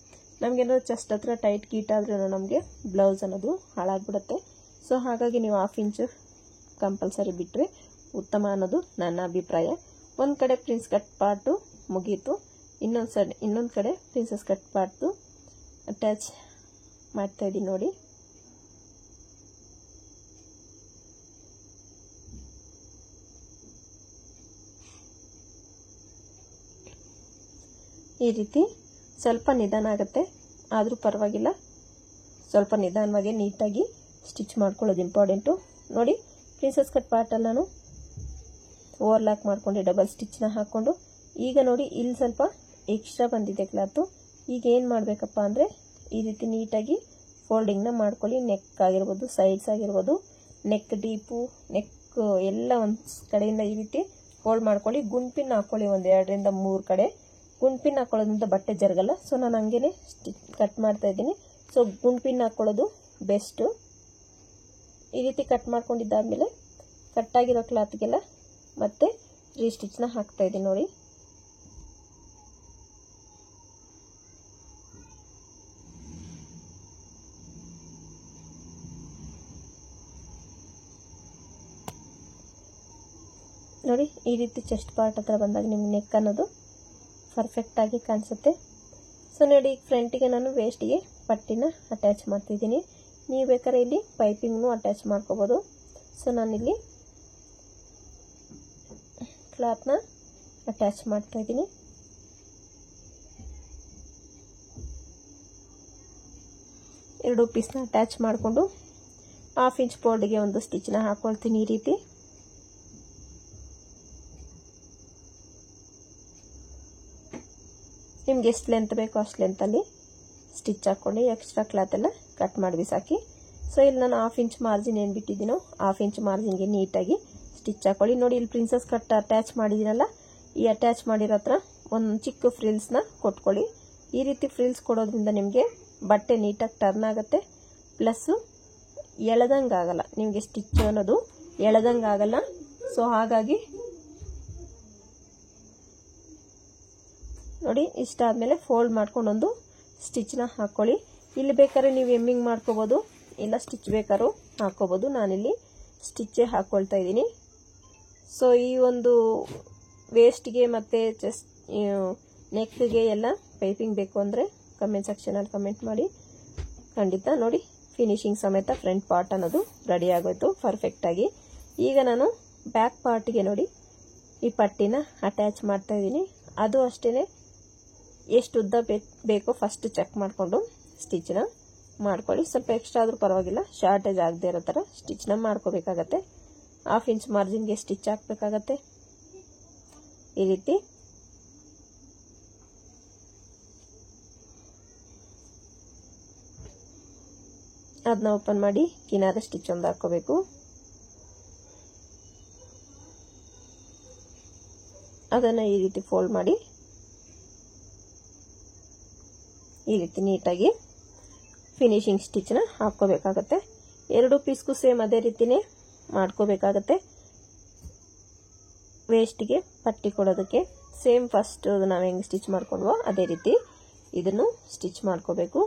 ನಮಗೇನಾದ್ರು ಚೆಸ್ಟ್ ಹತ್ರ ಟೈಟ್ ಗೀಟ್ ಆದ್ರೂ ನಮಗೆ ಬ್ಲೌಸ್ ಅನ್ನೋದು ಹಾಳಾಗ್ಬಿಡುತ್ತೆ. ಸೊ ಹಾಗಾಗಿ ನೀವು 1/2 ಇಂಚ್ ಕಂಪಲ್ಸರಿ ಬಿಟ್ಟರೆ ಉತ್ತಮ ಅನ್ನೋದು ನನ್ನ ಅಭಿಪ್ರಾಯ. ಒಂದು ಕಡೆ ಪ್ರಿನ್ಸ್ ಕಟ್ ಪಾರ್ಟು ಮುಗೀತು, ಇನ್ನೊಂದು ಕಡೆ ಪ್ರಿನ್ಸಸ್ ಕಟ್ ಪಾರ್ಟು ಅಟ್ಯಾಚ್ ಮಾಡ್ತಾ ಇದ್ದೀನಿ. ನೋಡಿ, ಈ ರೀತಿ ಸ್ವಲ್ಪ ನಿಧಾನ ಆಗುತ್ತೆ, ಆದರೂ ಪರವಾಗಿಲ್ಲ. ಸ್ವಲ್ಪ ನಿಧಾನವಾಗಿ ನೀಟಾಗಿ ಸ್ಟಿಚ್ ಮಾಡ್ಕೊಳ್ಳೋದು ಇಂಪಾರ್ಟೆಂಟು. ನೋಡಿ, ಪ್ರಿನ್ಸಸ್ ಕಟ್ ಪಾರ್ಟಲ್ಲಿ ನಾನು ಓವರ್ಲಾಕ್ ಮಾಡ್ಕೊಂಡು ಡಬಲ್ ಸ್ಟಿಚ್ನ ಹಾಕ್ಕೊಂಡು, ಈಗ ನೋಡಿ ಇಲ್ಲಿ ಸ್ವಲ್ಪ ಎಕ್ಸ್ಟ್ರಾ ಬಂದಿದೆ ಕ್ಲಾತು. ಈಗ ಏನು ಮಾಡಬೇಕಪ್ಪ ಅಂದರೆ ಈ ರೀತಿ ನೀಟಾಗಿ ಫೋಲ್ಡಿಂಗ್ನ ಮಾಡ್ಕೊಳ್ಳಿ. ನೆಕ್ ಆಗಿರ್ಬೋದು, ಸೈಡ್ಸ್ ಆಗಿರ್ಬೋದು, ನೆಕ್ ಡೀಪು, ನೆಕ್ ಎಲ್ಲ ಒಂದು ಕಡೆಯಿಂದ ಈ ರೀತಿ ಫೋಲ್ಡ್ ಮಾಡ್ಕೊಳ್ಳಿ. ಗುಂಪಿನ ಹಾಕ್ಕೊಳ್ಳಿ, 1 2 ರಿಂದ 3 ಕಡೆ ಗುಂಪಿನ ಹಾಕೊಳ್ಳೋದ್ರಿಂದ ಬಟ್ಟೆ ಜರಗಲ್ಲ. ಸೊ ನಾನು ಹಂಗೇನೆ ಕಟ್ ಮಾಡ್ತಾ ಇದ್ದೀನಿ. ಸೊ ಗುಂಪಿನ ಹಾಕ್ಕೊಳ್ಳೋದು ಬೆಸ್ಟು. ಈ ರೀತಿ ಕಟ್ ಮಾಡ್ಕೊಂಡಿದ್ದಾದ್ಮೇಲೆ ಕಟ್ಟಾಗಿರೋ ಕ್ಲಾತ್ಗೆಲ್ಲ ಮತ್ತೆ ರೀಸ್ಟಿಚ್ನ ಹಾಕ್ತಾ ಇದ್ದೀನಿ. ನೋಡಿ, ನೋಡಿ ಈ ರೀತಿ ಚೆಸ್ಟ್ ಪಾರ್ಟ್ ಹತ್ರ ಬಂದಾಗ ನಿಮ್ಗೆ ನೆಕ್ ಅನ್ನೋದು ಪರ್ಫೆಕ್ಟಾಗಿ ಕಾಣಿಸುತ್ತೆ. ಸೊ ನೋಡಿ, ಫ್ರಂಟಿಗೆ ನಾನು ವೇಸ್ಟಿಗೆ ಪಟ್ಟಿನ ಅಟ್ಯಾಚ್ ಮಾಡ್ತಿದ್ದೀನಿ. ನೀವು ಬೇಕಾದ್ರೆ ಇಲ್ಲಿ ಪೈಪಿಂಗ್ನು ಅಟ್ಯಾಚ್ ಮಾಡ್ಕೋಬೋದು. ಸೊ ನಾನಿಲ್ಲಿ ಕ್ಲಾತ್ನ ಅಟ್ಯಾಚ್ ಮಾಡ್ತಾ ಇದ್ದೀನಿ. ಎರಡು ಪೀಸ್ನ ಅಟ್ಯಾಚ್ ಮಾಡಿಕೊಂಡು 1/2 ಇಂಚ್ ಫೋಲ್ಡ್ಗೆ ಒಂದು ಸ್ಟಿಚ್ನ ಹಾಕೊಳ್ತೀನಿ. ಈ ರೀತಿ ನಿಮ್ಗೆ ಎಷ್ಟು ಲೆಂತ್ ಬೇಕೋ ಅಷ್ಟು ಲೆಂತಲ್ಲಿ ಸ್ಟಿಚ್ ಹಾಕ್ಕೊಂಡು ಎಕ್ಸ್ಟ್ರಾ ಕ್ಲಾತ್ ಎಲ್ಲ ಕಟ್ ಮಾಡಿ ಬಿಸಾಕಿ. ಸೊ ಇಲ್ಲಿ ನಾನು 1/2 ಇಂಚ್ ಮಾರ್ಜಿನ್ ಏನು ಬಿಟ್ಟಿದ್ದೀನೋ 1/2 ಇಂಚ್ ಮಾರ್ಜಿನ್ಗೆ ನೀಟಾಗಿ ಸ್ಟಿಚ್ ಹಾಕೊಳ್ಳಿ. ನೋಡಿ, ಇಲ್ಲಿ ಪ್ರಿನ್ಸಸ್ ಕಟ್ ಅಟ್ಯಾಚ್ ಮಾಡಿದ್ದೀನಲ್ಲ, ಈ ಅಟ್ಯಾಚ್ ಮಾಡಿರೋ ಹತ್ರ ಒಂದು ಚಿಕ್ಕ ಫ್ರಿಲ್ಸ್ನ ಕೊಟ್ಕೊಳ್ಳಿ. ಈ ರೀತಿ ಫ್ರಿಲ್ಸ್ ಕೊಡೋದ್ರಿಂದ ನಿಮಗೆ ಬಟ್ಟೆ ನೀಟಾಗಿ ಟರ್ನ್ ಆಗುತ್ತೆ, ಪ್ಲಸ್ಸು ಎಳೆದಂಗೆ ಆಗಲ್ಲ, ನಿಮಗೆ ಸ್ಟಿಚ್ ಅನ್ನೋದು ಎಳೆದಂಗೆ ಆಗಲ್ಲ. ಸೊ ಹಾಗಾಗಿ ನೋಡಿ, ಇಷ್ಟಾದ್ಮೇಲೆ ಫೋಲ್ಡ್ ಮಾಡ್ಕೊಂಡು ಒಂದು ಸ್ಟಿಚ್ನ ಹಾಕ್ಕೊಳ್ಳಿ. ಇಲ್ಲಿ ಬೇಕಾದ್ರೆ ನೀವು ಎಮ್ಮಿಂಗ್ ಮಾಡ್ಕೋಬೋದು, ಇಲ್ಲ ಸ್ಟಿಚ್ ಬೇಕಾದ್ರೂ ಹಾಕೋಬೋದು. ನಾನಿಲ್ಲಿ ಸ್ಟಿಚ್ಚೇ ಹಾಕ್ಕೊಳ್ತಾ ಇದ್ದೀನಿ. ಸೊ ಈ ಒಂದು ವೇಸ್ಟ್ಗೆ ಮತ್ತು ಚೆಸ್ಟ್ ನೆಕ್ಗೆ ಎಲ್ಲ ಪೈಪಿಂಗ್ ಬೇಕು ಅಂದರೆ ಕಮೆಂಟ್ ಸೆಕ್ಷನಲ್ಲಿ ಕಮೆಂಟ್ ಮಾಡಿ. ಖಂಡಿತ ನೋಡಿ, ಫಿನಿಶಿಂಗ್ ಸಮೇತ ಫ್ರಂಟ್ ಪಾರ್ಟ್ ಅನ್ನೋದು ರೆಡಿ ಆಗೋಯ್ತು ಪರ್ಫೆಕ್ಟಾಗಿ. ಈಗ ನಾನು ಬ್ಯಾಕ್ ಪಾರ್ಟಿಗೆ ನೋಡಿ ಈ ಪಟ್ಟಿನ ಅಟ್ಯಾಚ್ ಮಾಡ್ತಾ ಇದ್ದೀನಿ. ಅದು ಅಷ್ಟೇ ಎಷ್ಟು ಉದ್ದ ಬೇಕೋ ಫಸ್ಟ್ ಚೆಕ್ ಮಾಡಿಕೊಂಡು ಸ್ಟಿಚ್ನ ಮಾಡ್ಕೊಳ್ಳಿ. ಸ್ವಲ್ಪ ಎಕ್ಸ್ಟ್ರಾ ಆದರೂ ಪರವಾಗಿಲ್ಲ, ಶಾರ್ಟೇಜ್ ಆಗದೆ ಇರೋ ಥರ ಸ್ಟಿಚ್ನ ಮಾಡ್ಕೋಬೇಕಾಗತ್ತೆ. 1/2 ಇಂಚ್ ಮಾರ್ಜಿನ್ಗೆ ಸ್ಟಿಚ್ ಹಾಕಬೇಕಾಗತ್ತೆ. ಈ ರೀತಿ ಅದನ್ನ ಓಪನ್ ಮಾಡಿ ಕಿನಾರ ಸ್ಟಿಚ್ ಒಂದು ಹಾಕೋಬೇಕು. ಅದನ್ನು ಈ ರೀತಿ ಫೋಲ್ಡ್ ಮಾಡಿ ಈ ರೀತಿ ನೀಟಾಗಿ ಫಿನಿಶಿಂಗ್ ಸ್ಟಿಚ್ನ ಹಾಕೋಬೇಕಾಗತ್ತೆ. 2 ಪೀಸ್ಗೂ ಸೇಮ್ ಅದೇ ರೀತಿನೇ ಮಾಡ್ಕೋಬೇಕಾಗತ್ತೆ. ವೇಸ್ಟ್ಗೆ ಪಟ್ಟಿ ಕೊಡೋದಕ್ಕೆ ಸೇಮ್ ಫಸ್ಟ್ ನಾವು ಹೆಂಗೆ ಸ್ಟಿಚ್ ಮಾಡ್ಕೊಂಡ್ವೋ ಅದೇ ರೀತಿ ಇದನ್ನು ಸ್ಟಿಚ್ ಮಾಡ್ಕೋಬೇಕು.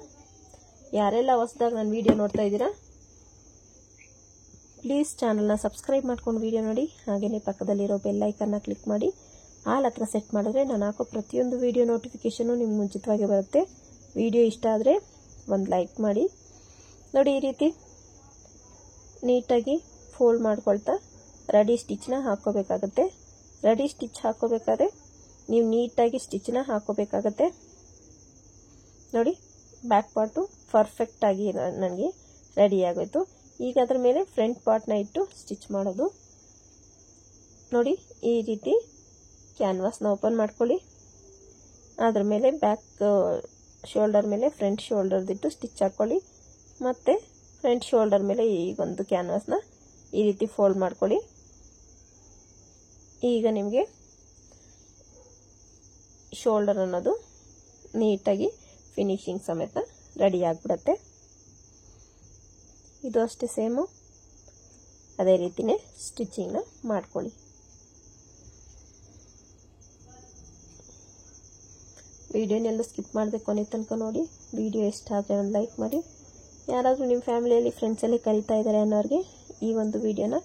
ಯಾರೆಲ್ಲ ಹೊಸದಾಗಿ ನನ್ನ ವಿಡಿಯೋ ನೋಡ್ತಾ ಇದ್ದೀರಾ, ಪ್ಲೀಸ್ ಚಾನಲ್ನ ಸಬ್ಸ್ಕ್ರೈಬ್ ಮಾಡ್ಕೊಂಡು ವಿಡಿಯೋ ನೋಡಿ. ಹಾಗೆಯೇ ಪಕ್ಕದಲ್ಲಿರೋ ಬೆಲ್ ಐಕನ್ನ ಕ್ಲಿಕ್ ಮಾಡಿ ಆಲ್ ಹತ್ರ ಸೆಟ್ ಮಾಡಿದ್ರೆ ನಾನು ಹಾಕೋ ಪ್ರತಿಯೊಂದು ವಿಡಿಯೋ ನೋಟಿಫಿಕೇಶನು ನಿಮ್ಗೆ ಮುಂಚಿತವಾಗಿ ಬರುತ್ತೆ. ವಿಡಿಯೋ ಇಷ್ಟ ಆದರೆ ಒಂದು ಲೈಕ್ ಮಾಡಿ. ನೋಡಿ, ಈ ರೀತಿ ನೀಟಾಗಿ ಫೋಲ್ಡ್ ಮಾಡ್ಕೊಳ್ತಾ ರೆಡಿ ಸ್ಟಿಚ್ನ ಹಾಕೋಬೇಕಾಗತ್ತೆ. ರೆಡಿ ಸ್ಟಿಚ್ ಹಾಕೋಬೇಕಾದ್ರೆ ನೀವು ನೀಟಾಗಿ ಸ್ಟಿಚ್ನ ಹಾಕೋಬೇಕಾಗತ್ತೆ. ನೋಡಿ, ಬ್ಯಾಕ್ ಪಾರ್ಟು ಪರ್ಫೆಕ್ಟಾಗಿ ನನಗೆ ರೆಡಿ ಆಗೋಯ್ತು. ಈಗ ಅದರ ಮೇಲೆ ಫ್ರಂಟ್ ಪಾರ್ಟ್ನ ಇಟ್ಟು ಸ್ಟಿಚ್ ಮಾಡೋದು. ನೋಡಿ, ಈ ರೀತಿ ಕ್ಯಾನ್ವಾಸ್ನ ಓಪನ್ ಮಾಡ್ಕೊಳ್ಳಿ. ಅದ್ರ ಮೇಲೆ ಬ್ಯಾಕ್ ಶೋಲ್ಡರ್ ಮೇಲೆ ಫ್ರಂಟ್ ಶೋಲ್ಡರ್ದಿಟ್ಟು ಸ್ಟಿಚ್ ಹಾಕ್ಕೊಳ್ಳಿ. ಮತ್ತು ಫ್ರಂಟ್ ಶೋಲ್ಡರ್ ಮೇಲೆ ಈ ಒಂದು ಕ್ಯಾನ್ವಾಸ್ನ ಈ ರೀತಿ ಫೋಲ್ಡ್ ಮಾಡ್ಕೊಳ್ಳಿ. ಈಗ ನಿಮಗೆ ಶೋಲ್ಡರ್ ಅನ್ನೋದು ನೀಟಾಗಿ ಫಿನಿಶಿಂಗ್ ಸಮೇತ ರೆಡಿ ಆಗಿಬಿಡುತ್ತೆ. ಇದು ಅಷ್ಟೇ ಸೇಮು ಅದೇ ರೀತಿನೇ ಸ್ಟಿಚಿಂಗ್ನ ಮಾಡ್ಕೊಳ್ಳಿ. ವಿಡಿಯೋನೆಲ್ಲ ಸ್ಕಿಪ್ ಮಾಡದೆ ಕೊನೆ ತನಕ ನೋಡಿ. ವಿಡಿಯೋ ಇಷ್ಟ ಆದರೆ ಒಂದು ಲೈಕ್ ಮಾಡಿ. ಯಾರಾದರೂ ನಿಮ್ಮ ಫ್ಯಾಮಿಲಿಯಲ್ಲಿ ಫ್ರೆಂಡ್ಸಲ್ಲಿ ಕಲಿತಾ ಇದ್ದಾರೆ ಅನ್ನೋರಿಗೆ ಈ ಒಂದು ವಿಡಿಯೋನ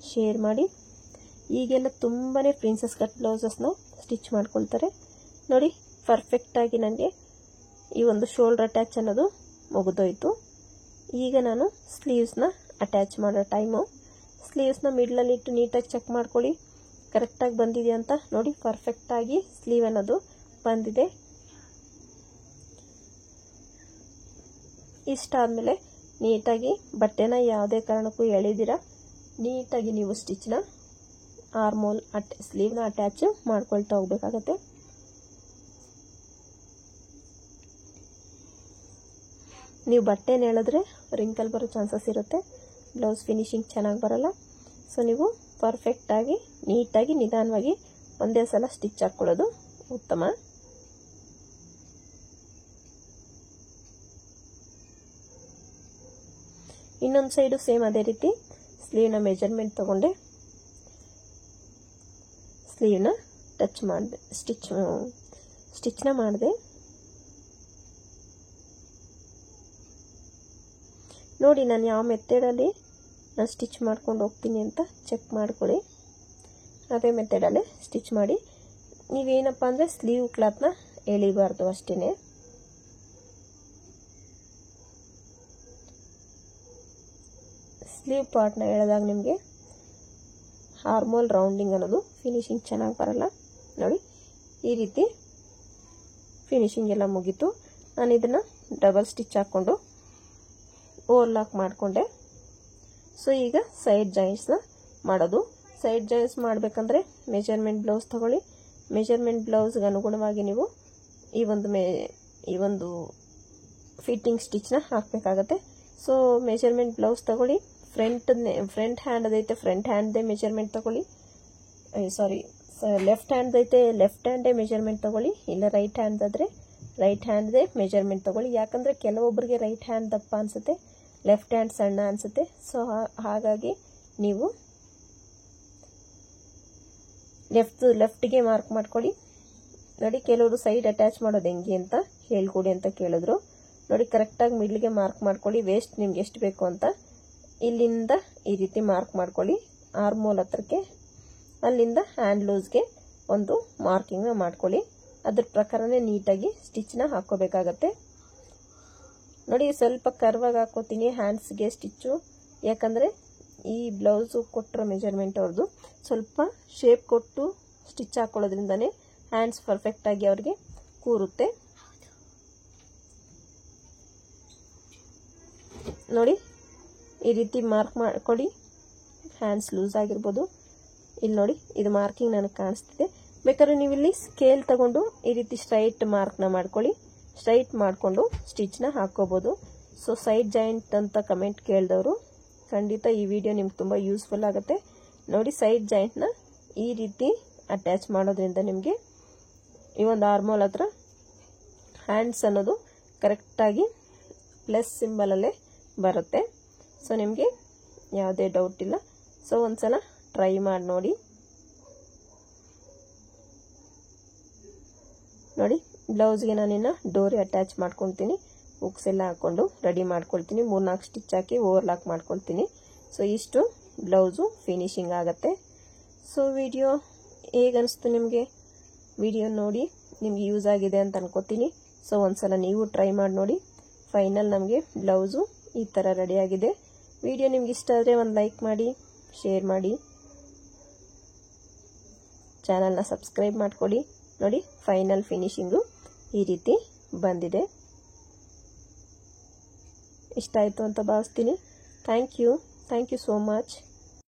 ಶೇರ್ ಮಾಡಿ. ಈಗೆಲ್ಲ ತುಂಬಾ ಪ್ರಿನ್ಸಸ್ ಕಟ್ ಬ್ಲೌಸಸ್ನ ಸ್ಟಿಚ್ ಮಾಡ್ಕೊಳ್ತಾರೆ. ನೋಡಿ, ಪರ್ಫೆಕ್ಟಾಗಿ ನನಗೆ ಈ ಒಂದು ಶೋಲ್ಡರ್ ಅಟ್ಯಾಚ್ ಅನ್ನೋದು ಮುಗಿದೋಯ್ತು. ಈಗ ನಾನು ಸ್ಲೀವ್ಸ್ನ ಅಟ್ಯಾಚ್ ಮಾಡೋ ಟೈಮು. ಸ್ಲೀವ್ಸ್ನ ಮಿಡ್ಲಲ್ಲಿ ಇಟ್ಟು ನೀಟಾಗಿ ಚೆಕ್ ಮಾಡ್ಕೊಳ್ಳಿ ಕರೆಕ್ಟಾಗಿ ಬಂದಿದೆಯಾ ಅಂತ. ನೋಡಿ, ಪರ್ಫೆಕ್ಟಾಗಿ ಸ್ಲೀವ್ ಅನ್ನೋದು ಬಂದಿದೆ. ಇಷ್ಟಾದಮೇಲೆ ನೀಟಾಗಿ ಬಟ್ಟೆನ ಯಾವುದೇ ಕಾರಣಕ್ಕೂ ಎಳೆದಿರ ನೀಟಾಗಿ ನೀವು ಸ್ಟಿಚ್ನ ಆರ್ಮೋಲ್ ಸ್ಲೀವ್ನ ಅಟ್ಯಾಚ್ ಮಾಡ್ಕೊಳ್ತಾ ಹೋಗ್ಬೇಕಾಗತ್ತೆ. ನೀವು ಬಟ್ಟೆನ ಎಳೆದ್ರೆ ರಿಂಕಲ್ ಬರೋ ಚಾನ್ಸಸ್ ಇರುತ್ತೆ, ಬ್ಲೌಸ್ ಫಿನಿಶಿಂಗ್ ಚೆನ್ನಾಗಿ ಬರಲ್ಲ. ಸೊ ನೀವು ಪರ್ಫೆಕ್ಟಾಗಿ ನೀಟಾಗಿ ನಿಧಾನವಾಗಿ ಒಂದೇ ಸಲ ಸ್ಟಿಚ್ ಹಾಕ್ಕೊಳ್ಳೋದು ಉತ್ತಮ. ಇನ್ನೊಂದು ಸೈಡು ಸೇಮ್ ಅದೇ ರೀತಿ ಸ್ಲೀವ್ನ ಮೆಜರ್ಮೆಂಟ್ ತಗೊಂಡೆ ಸ್ಲೀವ್ನ ಟಚ್ ಮಾಡಿದೆ, ಸ್ಟಿಚ್ನ ಮಾಡಿದೆ. ನೋಡಿ, ನಾನು ಯಾವ ಮೆಥಡಲ್ಲಿ ನಾನು ಸ್ಟಿಚ್ ಮಾಡ್ಕೊಂಡು ಹೋಗ್ತೀನಿ ಅಂತ ಚೆಕ್ ಮಾಡ್ಕೊಳ್ಳಿ. ಅದೇ ಮೆಥಡಲ್ಲೇ ಸ್ಟಿಚ್ ಮಾಡಿ. ನೀವೇನಪ್ಪ ಅಂದರೆ ಸ್ಲೀವ್ ಕ್ಲಾತ್ನ ಎಳಿಬಾರ್ದು ಅಷ್ಟೇ. ಸ್ಲೀವ್ ಪಾರ್ಟ್ನ ಎಳೆದಾಗ ನಿಮಗೆ ಆರ್ಮೋಲ್ ರೌಂಡಿಂಗ್ ಅನ್ನೋದು ಫಿನಿಶಿಂಗ್ ಚೆನ್ನಾಗಿ ಬರಲ್ಲ. ನೋಡಿ, ಈ ರೀತಿ ಫಿನಿಶಿಂಗ್ ಎಲ್ಲ ಮುಗೀತು. ನಾನು ಇದನ್ನು ಡಬಲ್ ಸ್ಟಿಚ್ ಹಾಕ್ಕೊಂಡು ಓವರ್ಲಾಕ್ ಮಾಡಿಕೊಂಡೆ. ಸೊ ಈಗ ಸೈಡ್ ಜಾಯಿಂಟ್ಸ್ನ ಮಾಡೋದು. ಸೈಡ್ ಜಾಯಿಂಟ್ಸ್ ಮಾಡಬೇಕಂದ್ರೆ ಮೆಜರ್ಮೆಂಟ್ ಬ್ಲೌಸ್ ತಗೊಳ್ಳಿ. ಮೆಜರ್ಮೆಂಟ್ ಬ್ಲೌಸ್ಗೆ ಅನುಗುಣವಾಗಿ ನೀವು ಈ ಒಂದು ಫಿಟ್ಟಿಂಗ್ ಸ್ಟಿಚ್ನ ಹಾಕಬೇಕಾಗತ್ತೆ. ಸೊ ಮೆಜರ್ಮೆಂಟ್ ಬ್ಲೌಸ್ ತಗೊಳ್ಳಿ. ಫ್ರಂಟ್ ಹ್ಯಾಂಡ್ ಅದೈತೆ, ಫ್ರಂಟ್ ಹ್ಯಾಂಡ್ದೇ ಮೆಜರ್ಮೆಂಟ್ ತಗೊಳ್ಳಿ. ಲೆಫ್ಟ್ ಹ್ಯಾಂಡ್ ಐತೆ ಲೆಫ್ಟ್ ಹ್ಯಾಂಡೇ ಮೆಜರ್ಮೆಂಟ್ ತಗೊಳ್ಳಿ, ಇಲ್ಲ ರೈಟ್ ಹ್ಯಾಂಡ್ ಆದರೆ ರೈಟ್ ಹ್ಯಾಂಡ್ದೇ ಮೆಜರ್ಮೆಂಟ್ ತಗೊಳ್ಳಿ. ಯಾಕಂದರೆ ಕೆಲವೊಬ್ಬರಿಗೆ ರೈಟ್ ಹ್ಯಾಂಡ್ ದಪ್ಪ ಅನಿಸುತ್ತೆ, ಲೆಫ್ಟ್ ಹ್ಯಾಂಡ್ ಸಣ್ಣ ಅನಿಸುತ್ತೆ. ಸೊ ಹಾಗಾಗಿ ನೀವು ಲೆಫ್ಟ್ಗೆ ಮಾರ್ಕ್ ಮಾಡ್ಕೊಳ್ಳಿ. ನೋಡಿ, ಕೆಲವರು ಸೈಡ್ ಅಟ್ಯಾಚ್ ಮಾಡೋದು ಹೆಂಗೆ ಅಂತ ಹೇಳ್ಕೊಡಿ ಅಂತ ಕೇಳಿದ್ರು. ನೋಡಿ, ಕರೆಕ್ಟಾಗಿ ಮಿಡ್ಲ್ಗೆ ಮಾರ್ಕ್ ಮಾಡ್ಕೊಳ್ಳಿ. ವೇಸ್ಟ್ ನಿಮ್ಗೆ ಎಷ್ಟು ಬೇಕು ಅಂತ ಇಲ್ಲಿಂದ ಈ ರೀತಿ ಮಾರ್ಕ್ ಮಾಡ್ಕೊಳ್ಳಿ. ಆರ್ಮೋಲ್ ಹತ್ರಕ್ಕೆ ಅಲ್ಲಿಂದ ಹ್ಯಾಂಡ್ ಲೂಸ್ಗೆ ಒಂದು ಮಾರ್ಕಿಂಗ್ನ ಮಾಡ್ಕೊಳ್ಳಿ. ಅದ್ರ ಪ್ರಕಾರನೇ ನೀಟಾಗಿ ಸ್ಟಿಚ್ನ ಹಾಕೋಬೇಕಾಗತ್ತೆ. ನೋಡಿ, ಸ್ವಲ್ಪ ಕರ್ವಾಗಿ ಹಾಕೋತೀನಿ ಹ್ಯಾಂಡ್ಸ್ಗೆ ಸ್ಟಿಚ್ಚು. ಯಾಕಂದರೆ ಈ ಬ್ಲೌಸು ಕೊಟ್ಟಿರೋ ಮೆಜರ್ಮೆಂಟ್ ಅವ್ರದ್ದು ಸ್ವಲ್ಪ ಶೇಪ್ ಕೊಟ್ಟು ಸ್ಟಿಚ್ ಹಾಕೊಳ್ಳೋದ್ರಿಂದನೇ ಹ್ಯಾಂಡ್ಸ್ ಪರ್ಫೆಕ್ಟಾಗಿ ಅವ್ರಿಗೆ ಕೂರುತ್ತೆ. ನೋಡಿ, ಈ ರೀತಿ ಮಾರ್ಕ್ ಮಾಡ್ಕೊಳ್ಳಿ. ಹ್ಯಾಂಡ್ಸ್ ಲೂಸ್ ಆಗಿರ್ಬೋದು. ಇಲ್ಲಿ ನೋಡಿ, ಇದು ಮಾರ್ಕಿಂಗ್ ನನಗೆ ಕಾಣಿಸ್ತಿದೆ. ಬೇಕಾದ್ರೆ ನೀವು ಇಲ್ಲಿ ಸ್ಕೇಲ್ ತಗೊಂಡು ಈ ರೀತಿ ಸ್ಟ್ರೈಟ್ ಮಾರ್ಕ್ನ ಮಾಡ್ಕೊಳ್ಳಿ. ಸ್ಟ್ರೈಟ್ ಮಾಡಿಕೊಂಡು ಸ್ಟಿಚ್ನ ಹಾಕೋಬೋದು. ಸೊ ಸೈಡ್ ಜಾಯಿಂಟ್ ಅಂತ ಕಮೆಂಟ್ ಕೇಳಿದವರು, ಖಂಡಿತ ಈ ವಿಡಿಯೋ ನಿಮ್ಗೆ ತುಂಬ ಯೂಸ್ಫುಲ್ ಆಗುತ್ತೆ. ನೋಡಿ, ಸೈಡ್ ಜಾಯಿಂಟ್ನ ಈ ರೀತಿ ಅಟ್ಯಾಚ್ ಮಾಡೋದ್ರಿಂದ ನಿಮಗೆ ಈ ಒಂದು ಆರ್ಮೋಲ್ ಹತ್ರ ಹ್ಯಾಂಡ್ಸ್ ಅನ್ನೋದು ಕರೆಕ್ಟಾಗಿ ಪ್ಲಸ್ ಸಿಂಬಲಲ್ಲೇ ಬರುತ್ತೆ. ಸೊ ನಿಮಗೆ ಯಾವುದೇ ಡೌಟ್ ಇಲ್ಲ. ಸೊ ಒಂದ್ಸಲ ಟ್ರೈ ಮಾಡಿ ನೋಡಿ. ನೋಡಿ, ಬ್ಲೌಸ್ಗೆ ನಾನಿನ್ನು ಡೋರಿ ಅಟ್ಯಾಚ್ ಮಾಡ್ಕೊತೀನಿ. ಹುಕ್ಸ್ ಎಲ್ಲ ಹಾಕೊಂಡು ರೆಡಿ ಮಾಡ್ಕೊಳ್ತೀನಿ. 3-4 ಸ್ಟಿಚ್ ಹಾಕಿ ಓವರ್ಲಾಕ್ ಮಾಡ್ಕೊಳ್ತೀನಿ. ಸೊ ಇಷ್ಟು ಬ್ಲೌಸು ಫಿನಿಶಿಂಗ್ ಆಗುತ್ತೆ. ಸೊ ವಿಡಿಯೋ ಹೇಗನ್ನಿಸ್ತು ನಿಮಗೆ? ವಿಡಿಯೋ ನೋಡಿ ನಿಮ್ಗೆ ಯೂಸ್ ಆಗಿದೆ ಅಂತ ಅನ್ಕೋತೀನಿ. ಸೊ ಒಂದ್ಸಲ ನೀವು ಟ್ರೈ ಮಾಡಿ ನೋಡಿ. ಫೈನಲ್ ನಮಗೆ ಬ್ಲೌಸು ಈ ಥರ ರೆಡಿಯಾಗಿದೆ. ವಿಡಿಯೋ ನಿಮ್ಗೆ ಇಷ್ಟ ಆದರೆ ಒಂದು ಲೈಕ್ ಮಾಡಿ, ಶೇರ್ ಮಾಡಿ, ಚಾನಲ್ನ ಸಬ್ಸ್ಕ್ರೈಬ್ ಮಾಡ್ಕೊಳ್ಳಿ. ನೋಡಿ, ಫೈನಲ್ ಫಿನಿಶಿಂಗು ಈ ರೀತಿ ಬಂದಿದೆ. ಇಷ್ಟ ಆಯಿತು ಅಂತ ಭಾವಿಸ್ತೀನಿ. Thank you so much.